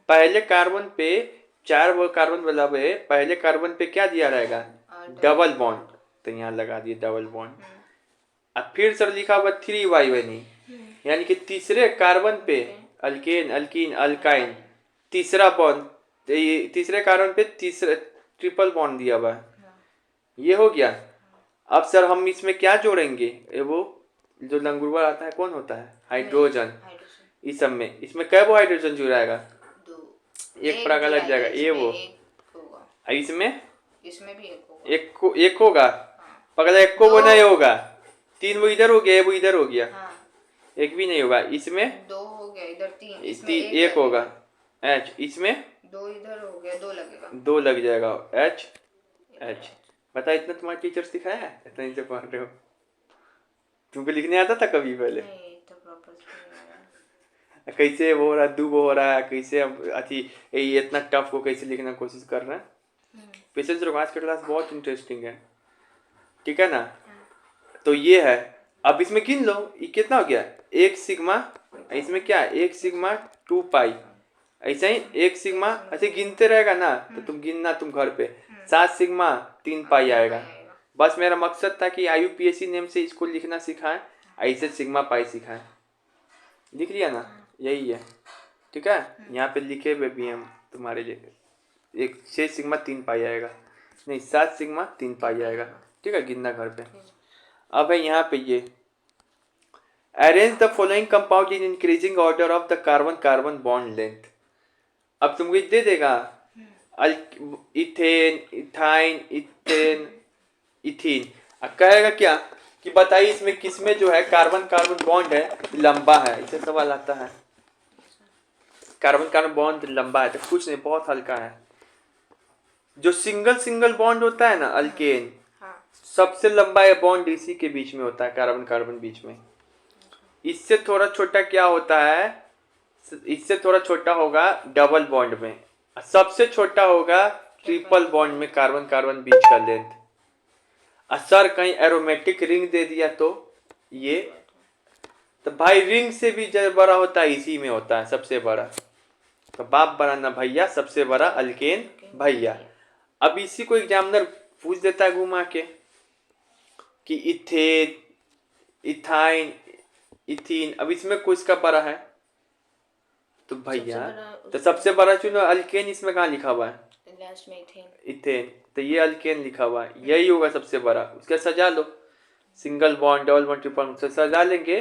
पहले कार्बन पे 4 वो कार्बन वाला है, पहले कार्बन पे क्या दिया रहेगा, डबल बॉन्ड, तो यहाँ लगा दिए डबल बॉन्ड। अब फिर सर लिखा हुआ 3Y1E, यानी कि तीसरे कार्बन पे अल्कीन अल्काइन, तीसरा बॉन्ड, तीसरे कार्बन पे तीसरा ट्रिपल बॉन्ड दिया हुआ है, ये हो गया। अब सर हम इसमें क्या जोड़ेंगे, वो जो लंगुरवा आता है कौन होता है, हाइड्रोजन। इस सब में इसमें कै वो हाइड्रोजन जुड़ाएगा, एक पर लग जाएगा ये वो, इसमें भी एक होगा पगला, एक को वो नहीं होगा, 3 वो इधर हो गया, वो इधर हो गया, एक भी नहीं होगा। इसमें 2 हो गया, इधर 3, इसमें एक होगा H, इसमें 2 इधर हो गया, 2 लगेगा, 2 लग जाएगा H। बता इतना तुम्हारे टीचर सिखाया है, इतना इनसे पढ़ रहे हो, तुमको लिखने आता था कभी पहले, कैसे वो हो रहा, दू वो हो रहा है, कैसे अथी इतना टफ को कैसे लिखना कोशिश कर रहे हैं। पेशेंस रखो, आज का क्लास बहुत इंटरेस्टिंग है, ठीक है ना। तो ये है, अब इसमें गिन लो ये कितना हो गया, 1 सिग्मा, इसमें क्या 1 सिग्मा 2 पाई, ऐसा ही 1 सिग्मा, ऐसे गिनते रहेगा ना, तो तुम गिनना तुम घर पे 7 सिग्मा 3 पाई आएगा। बस मेरा मकसद था कि IUPAC नेम से इसको लिखना सिखाएं, ऐसे सिग्मा पाई सिखाएं। लिख लिया ना, यही है, ठीक है। यहाँ पे लिखे हुए भी हम तुम्हारे लिए, 6 सिग्मा 3 पाई आएगा, नहीं 7 सिग्मा 3 पाई आएगा, ठीक है, गिनना घर पे। अब है यहाँ पे ये arrange the following compound in increasing order of the carbon carbon bond length. अब तुमको दे देगा इथेन इथाइन इथेन इथीन, अब कहेगा क्या कि बताइए इसमें किसमें जो है कार्बन कार्बन बॉन्ड है लंबा है, इसे सवाल आता है। कार्बन कार्बन बॉन्ड लंबा है तो कुछ नहीं, बहुत हल्का है। जो सिंगल सिंगल बॉन्ड होता है ना अल्केन, सबसे लंबा ये बॉन्ड इसी के बीच में होता है, कार्बन कार्बन बीच में। इससे थोड़ा छोटा क्या होता है, इससे थोड़ा छोटा होगा डबल बॉन्ड में, सबसे छोटा होगा ट्रिपल बॉन्ड में कार्बन कार्बन बीच का लेंथ। सर कहीं एरोमेटिक रिंग दे दिया तो ये, तो भाई रिंग से भी जब बड़ा होता है इसी में होता है सबसे बड़ा, तो बाप बड़ा ना भैया, सबसे बड़ा अल्केन भैया। अब इसी को एग्जामिनर पूछ देता है घुमा के कि इथेन इथाइन इथीन, अब इसमें किसका बड़ा है, तो भैया तो सबसे बड़ा चुनो अल्केन, इसमें कहाँ लिखा हुआ है, इथेन। तो ये अल्केन लिखा हुआ है, यही होगा सबसे बड़ा। उसका सजा लो, single bond, double bond, triple bond से सजा लेंगे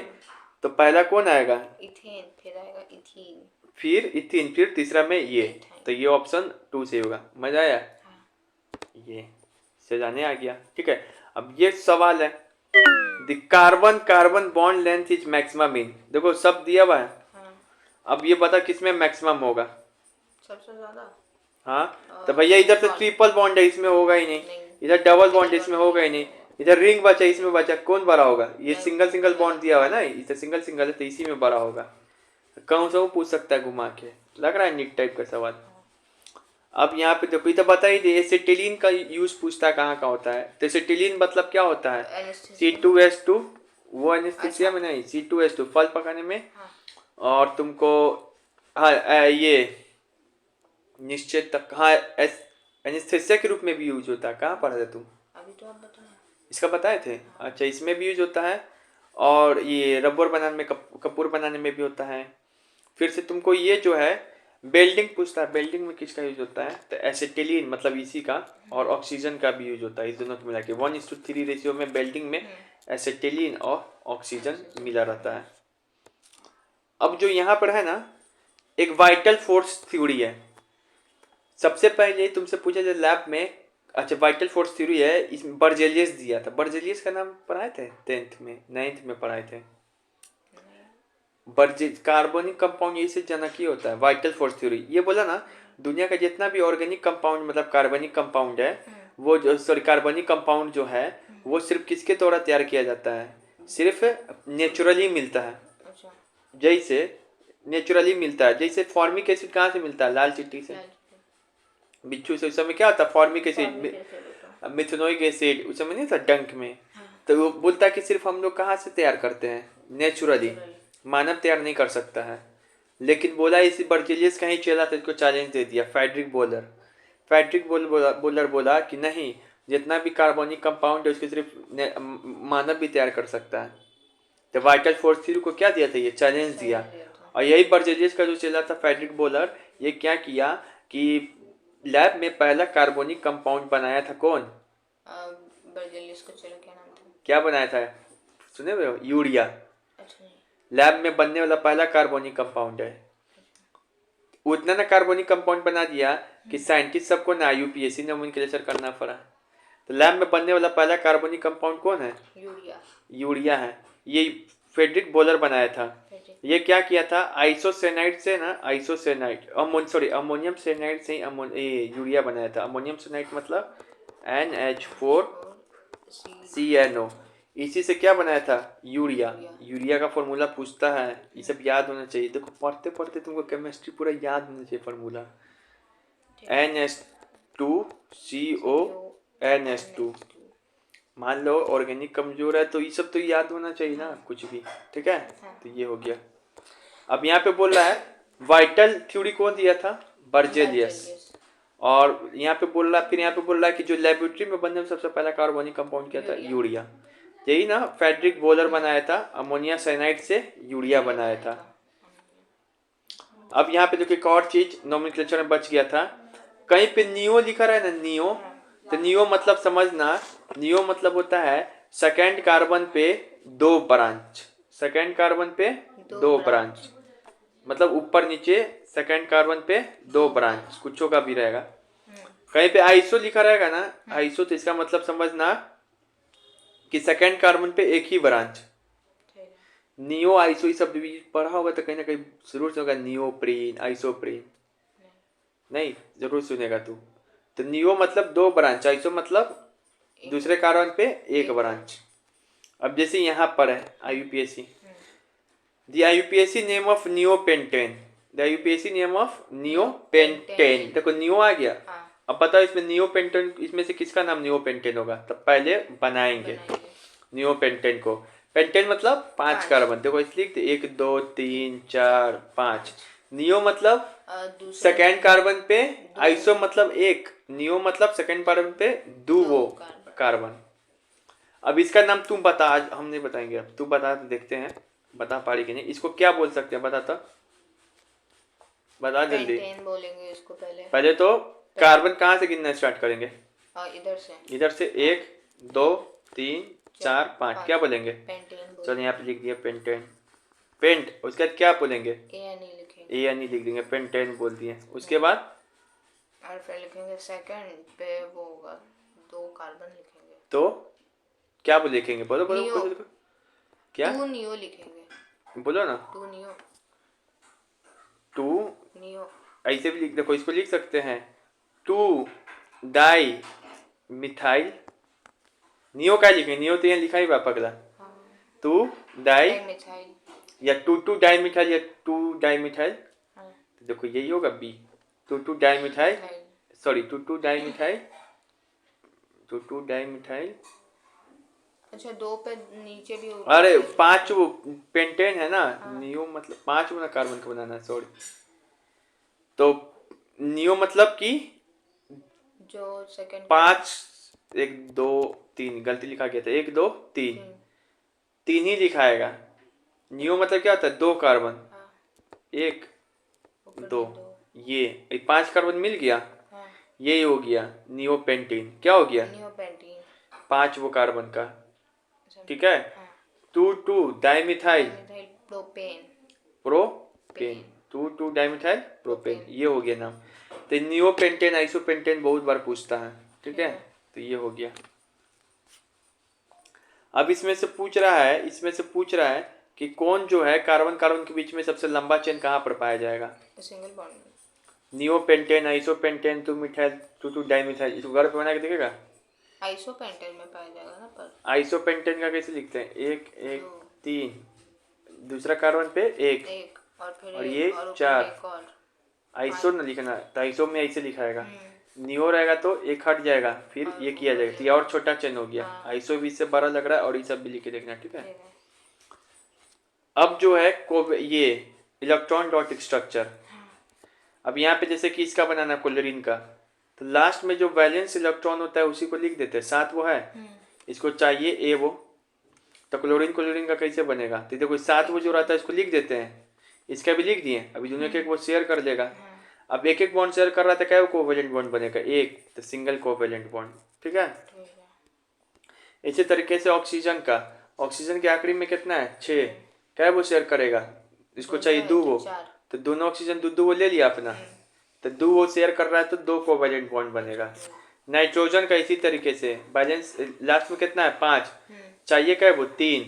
तो पहला कौन आएगा? इथेन, फिर आएगा इथीन, फिर इथीन, फिर तीसरा में ये। तो ये ऑप्शन 2 से होगा। मजा आया? ये सजाने आ गया। ठीक है, अब ये सवाल है, the carbon carbon bond length is maximum in, देखो सब दिया हुआ है। अब ये बता किसमें मैक्सिमम होगा? सबसे ज्यादा। हाँ, तो भैया इधर तो ट्रिपल बॉन्ड है, इसमें होगा ही नहीं। इधर डबल बॉन्ड है, इसमें होगा ही नहीं। इधर रिंग बचा, इसमें बचा, कौन बड़ा होगा? ये सिंगल सिंगल बॉन्ड दिया हुआ है ना, इधर सिंगल सिंगल है तो इसी में बड़ा होगा। कौन सा वो पूछ सकता है घुमा के, लग रहा है नीट टाइप का सवाल। अब यहाँ पे देखो, ये तो बता ही दे, एसिटिलीन का यूज पूछता है कहाँ का होता है। तो एसिटिलीन मतलब क्या होता है? C2H2, वो एनेस्थीसिया में नहीं, C2H2 फल पकाने में। और तुमको हाँ ये निश्चित तक हाँ एनेस्थीसिया के रूप में भी यूज होता है। कहाँ पढ़ा था तुम? अभी तो आप बताए, इसका बताए थे? अच्छा, इसमें भी यूज होता है, और ये रबर बनाने में, कपूर बनाने में भी होता है। फिर से तुमको ये जो है बेल्डिंग पूछता है, बेल्डिंग में किसका यूज होता है? तो एसिटिलीन मतलब इसी का, और ऑक्सीजन का भी यूज होता है। इस दोनों को मिला के 1:3 रेशियो में बेल्डिंग में एसिटिलीन और ऑक्सीजन मिला रहता है। अब जो यहाँ पर है ना, एक वाइटल फोर्स थ्योरी है। सबसे पहले तुमसे पूछा जाए लैब में, अच्छा वाइटल फोर्स थ्योरी है, इसमें बर्जेलियस दिया था। बर्जेलियस का नाम पढ़ाए थे 10th में, 9th में पढ़ाए थे। कार्बनिक कंपाउंड यही से जनक ही होता है, वाइटल फोर्स थ्योरी। ये बोला ना, दुनिया का जितना भी ऑर्गेनिक कंपाउंड मतलब कार्बनिक कंपाउंड है, वो जो सॉरी कार्बनिक कंपाउंड जो है वो सिर्फ किसके द्वारा तैयार किया जाता है? सिर्फ नेचुरली मिलता है। जैसे नेचुरली मिलता है, जैसे फॉर्मिक एसिड कहाँ से मिलता है? लाल चिट्टी से, बिच्छू से। उस समय क्या होता है? फॉर्मिक एसिड, मिथेनोइक एसिड उस समय नहीं था डंक में। तो वो बोलता है कि सिर्फ हम लोग कहाँ से तैयार करते हैं? नेचुरली, मानव तैयार नहीं कर सकता है। लेकिन बोला इसी बर्जेलियस कहीं चला तो इसको चैलेंज दे दिया फ्रेडरिक बोलर। फ्रेडरिक बोलर बोला कि नहीं, जितना भी कार्बनिक कंपाउंड है उसको सिर्फ मानव भी तैयार कर सकता है। तो वाइटल फोर्स थ्योरी को क्या दिया था? ये चैलेंज दिया। और यही बर्जेलियस का जो चला था फ्रेडरिक बोलर, ये क्या किया कि लैब में पहला कार्बनिक कंपाउंड बनाया था। कौन? बर्जेलियस का चलो क्या नाम था? क्या बनाया था? सुने हुए हो? यूरिया। लैब में बनने वाला पहला कार्बनिक कंपाउंड है। उतना ना कार्बनिक कंपाउंड बना दिया कि साइंटिस्ट सबको ना यूपीएससी नोमेनक्लेचर करना पड़ा। तो लैब में बनने वाला पहला कार्बनिक कंपाउंड कौन है? यूरिया है। ये फ्रेडरिक बोलर बनाया था। ये क्या किया था? आइसोसेनाइड से ना, आइसोसेनाइड अमोनियम सेनाइड से यूरिया बनाया था। अमोनियम सेनाइड मतलब NH4CNO, इसी से क्या बनाया था? यूरिया। यूरिया का फॉर्मूला पूछता है, ये सब याद होना चाहिए। देखो पढ़ते पढ़ते तुमको केमिस्ट्री पूरा याद होना चाहिए फॉर्मूला। NH2CONH2। मान लो ऑर्गेनिक कमजोर है तो ये सब तो याद होना चाहिए ना, कुछ भी। ठीक है, तो ये हो गया। अब यहाँ पे बोल रहा है वाइटल थ्योरी कौन दिया था? बर्जेलियस। और यहाँ पे बोल रहा है, फिर यहाँ पे बोल रहा है कि जो लेबोरेटरी में बनने में सबसे पहला कार्बनिक कंपाउंड क्या था? यूरिया। यही ना फ्रेडरिक बोलर बनाया था, अमोनिया साइनाइड से यूरिया बनाया था। अब यहाँ पे देखो एक और चीज नोमेनक्लेचर में बच गया था, कहीं पे नियो लिखा रहा है ना, नियो। तो नियो मतलब समझना, नियो मतलब होता है सेकेंड कार्बन पे 2 ब्रांच। सेकेंड कार्बन पे 2 ब्रांच मतलब ऊपर नीचे, सेकेंड कार्बन पे 2 ब्रांच, कुछ का भी रहेगा। कहीं पे आइसो लिखा रहेगा ना, आइसो, तो इसका मतलब समझना कि सेकेंड कार्बन पे एक ही ब्रांच। नियो आइसो ये सब पढ़ा होगा तो कहीं ना कहीं जरूर सुनेगा, नियोप्रीन, आइसोप्रीन। नहीं, जरूर सुनेगा तू। तो नियो मतलब 2 ब्रांच, आइसो मतलब दूसरे कार्बन पे 1 ब्रांच। अब जैसे यहाँ पर है IUPAC, the IUPAC name of neopentane, the IUPAC name of neopentane. देखो नियो आ गया। अब बताओ इसमें नियोपेंटेन, इसमें से किसका नाम नियोपेंटेन होगा? तब पहले बनाएंगे नियोपेंटेन को। पेंटेन मतलब 5 कार्बन। देखो इसलिए 1 2 3 4 5। नियो मतलब सेकेंड कार्बन पे, आइसो मतलब 1, नियो मतलब सेकेंड कार्बन पे 2 कार्बन। अब इसका नाम तुम बता, आज हम नहीं बताएंगे, अब तू बता, देखते हैं बता पा रही कि नहीं। इसको क्या बोल सकते हैं बता, तो बता जल्दी। बोलेंगे इसको। पहले तो कार्बन कहाँ से गिनना स्टार्ट करेंगे? और इधर से 1 2 3 4 5 क्या बोलेंगे? पेंटेन बोल चलो यहाँ पे लिख दिया पेंटेन, पेंट। उसके बाद क्या बोलेंगे? ANE लिखेंगे ए एन ई लिख देंगे, पेंटेन बोल दिए। उसके बाद और फिर लिखेंगे सेकंड पे वो होगा 2 कार्बन लिखेंगे तो क्या लिखेंगे? बोलो बोलो नियो। बोलो। क्या 2 नियो लिखेंगे, बोलो ना? 2 नियो 2 नियो ऐसे भी लिख, देखो इसको लिख सकते हैं 2 डाई मिथाइल। नियो क्या लिखेंगे? नियो तो यहाँ लिखा ही बा पगला। 2 डाई मिथाइल या 2 डाई मिथाइल या 2 डाई मिथाइल। हाँ तो देखो यही होगा B, 2 di methyl, sorry 2 di methyl, 2 di methyl. अच्छा 2 पे नीचे भी होगा। अरे 5 वो पेंटेन है ना, नियो मतलब 5 ना कार्बन का बनाना, सॉरी। तो नियो मतलब कि जो सेकंड 5 1 2 3 गलती लिखा गया था, 1 2 3 3 ही लिखाएगा। नियो मतलब क्या होता है? 2 कार्बन, 1 2, ये 5 कार्बन मिल गया, ये हो गया नियो पेंटीन। क्या हो गया? नियो पेंटीन 5 वो कार्बन का, ठीक है। 2 dimethyl propane propane, 2 dimethyl propane, ये हो गया नाम। तो नियो पेंटेन आइसो पेंटेन बहुत बार पूछता है, ठीक है। तो ये हो गया। अब इसमें से पूछ रहा है कि कौन जो है कार्बन कार्बन के बीच में सबसे लंबा चेन कहाँ पर पाया जाएगा? Single bond neo pentane, iso pentane, 2 methyl, 2 dimethyl. इसको घर पे बना के देखेगा। आइसो पेंटेन में पाया जाएगा ना, पर आइसो पेंटेन का कैसे लिखते हैं? 1 1 3, दूसरा कार्बन पे 1 और फिर और ये और 4। आइसो न लिखना, तो आइसो में ऐसे लिखाएगा। नियो रहेगा तो 1 हट जाएगा, फिर ये किया जाएगा, तो ये और छोटा चेन हो गया। आइसो भी इससे बड़ा लग रहा है, और ये सब भी लिख के देखना, ठीक है। अब जो है ये इलेक्ट्रॉन डॉट स्ट्रक्चर। अब यहाँ पे जैसे कि इसका बनाना क्लोरीन का, तो लास्ट में जो वैलेंस इलेक्ट्रॉन होता है उसी को लिख देते हैं, 7 वो है, इसको चाहिए ए वो। तो क्लोरीन का कैसे बनेगा? तो देखो 7 वो जो रहता है इसको लिख देते हैं, इसका भी लिख दिए। अभी दोनों के एक वो शेयर कर लेगा। अब एक एक बॉन्ड शेयर कर रहा था, क्या कोवेलेंट बॉन्ड बनेगा? 1, तो सिंगल कोवेलेंट बॉन्ड, ठीक है। इसी तरीके से ऑक्सीजन के आखिरी में कितना है? 6, क्या वो शेयर करेगा? इसको चाहिए 2 वो, तो दोनों ऑक्सीजन 2 वो ले लिया अपना, तो 2 वो शेयर कर रहा है, तो 2 कोवेलेंट बॉन्ड बनेगा। नाइट्रोजन का इसी तरीके से बैलेंस लास्ट में कितना है? 5, चाहिए क्या वो? 3,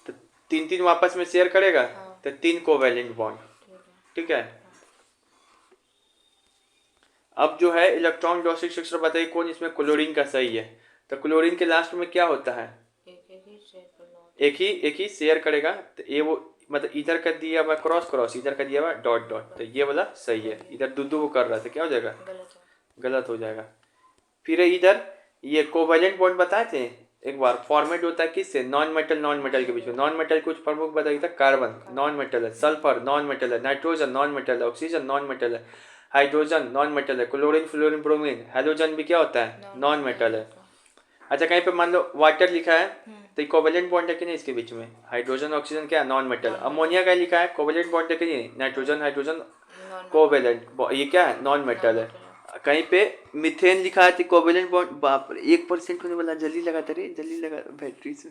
तो 3 वापस में शेयर करेगा, तो 3 कोवेलेंट बॉन्ड, ठीक है। अब जो है इलेक्ट्रॉन डॉट स्ट्रक्चर बताइए कौन इसमें क्लोरीन का सही है। तो क्लोरीन के लास्ट में क्या होता है? एक ही शेयर करेगा, तो ये वो मतलब इधर कर दिया हुआ क्रॉस, इधर कर दिया हुआ डॉट, तो ये वाला सही है। इधर दो वो कर रहा था, क्या हो जाएगा? गलत हो जाएगा। फिर इधर ये कोवेलेंट बॉन्ड बताए थे एक बार, फॉर्मेट होता है किससे? नॉन मेटल के बीच में। नॉन मेटल कुछ प्रमुख बताइए था। कार्बन नॉन मेटल है, सल्फर नॉन मेटल है, नाइट्रोजन नॉन मेटल है, ऑक्सीजन नॉन मेटल है, हाइड्रोजन नॉन मेटल है, क्लोरीन फ्लोरीन ब्रोमीन हेलोजन भी क्या होता है? नॉन मेटल है। अच्छा कहीं पे मान लो वाटर लिखा है, तो ये कोवेलेंट बॉन्ड है कि नहीं इसके बीच में? हाइड्रोजन ऑक्सीजन क्या है? Non metal. अमोनिया का लिखा है, कोवेलेंट बॉन्ड है कि नहीं? नाइट्रोजन हाइड्रोजन कोवेलेंट, ये क्या है? नॉन मेटल है। कहीं पे मीथेन लिखा है, तो कोवेलेंट बॉन्ड, बाप रे 1% होने वाला, जल्दी लगा रे, जल्दी लगा बैटरी से।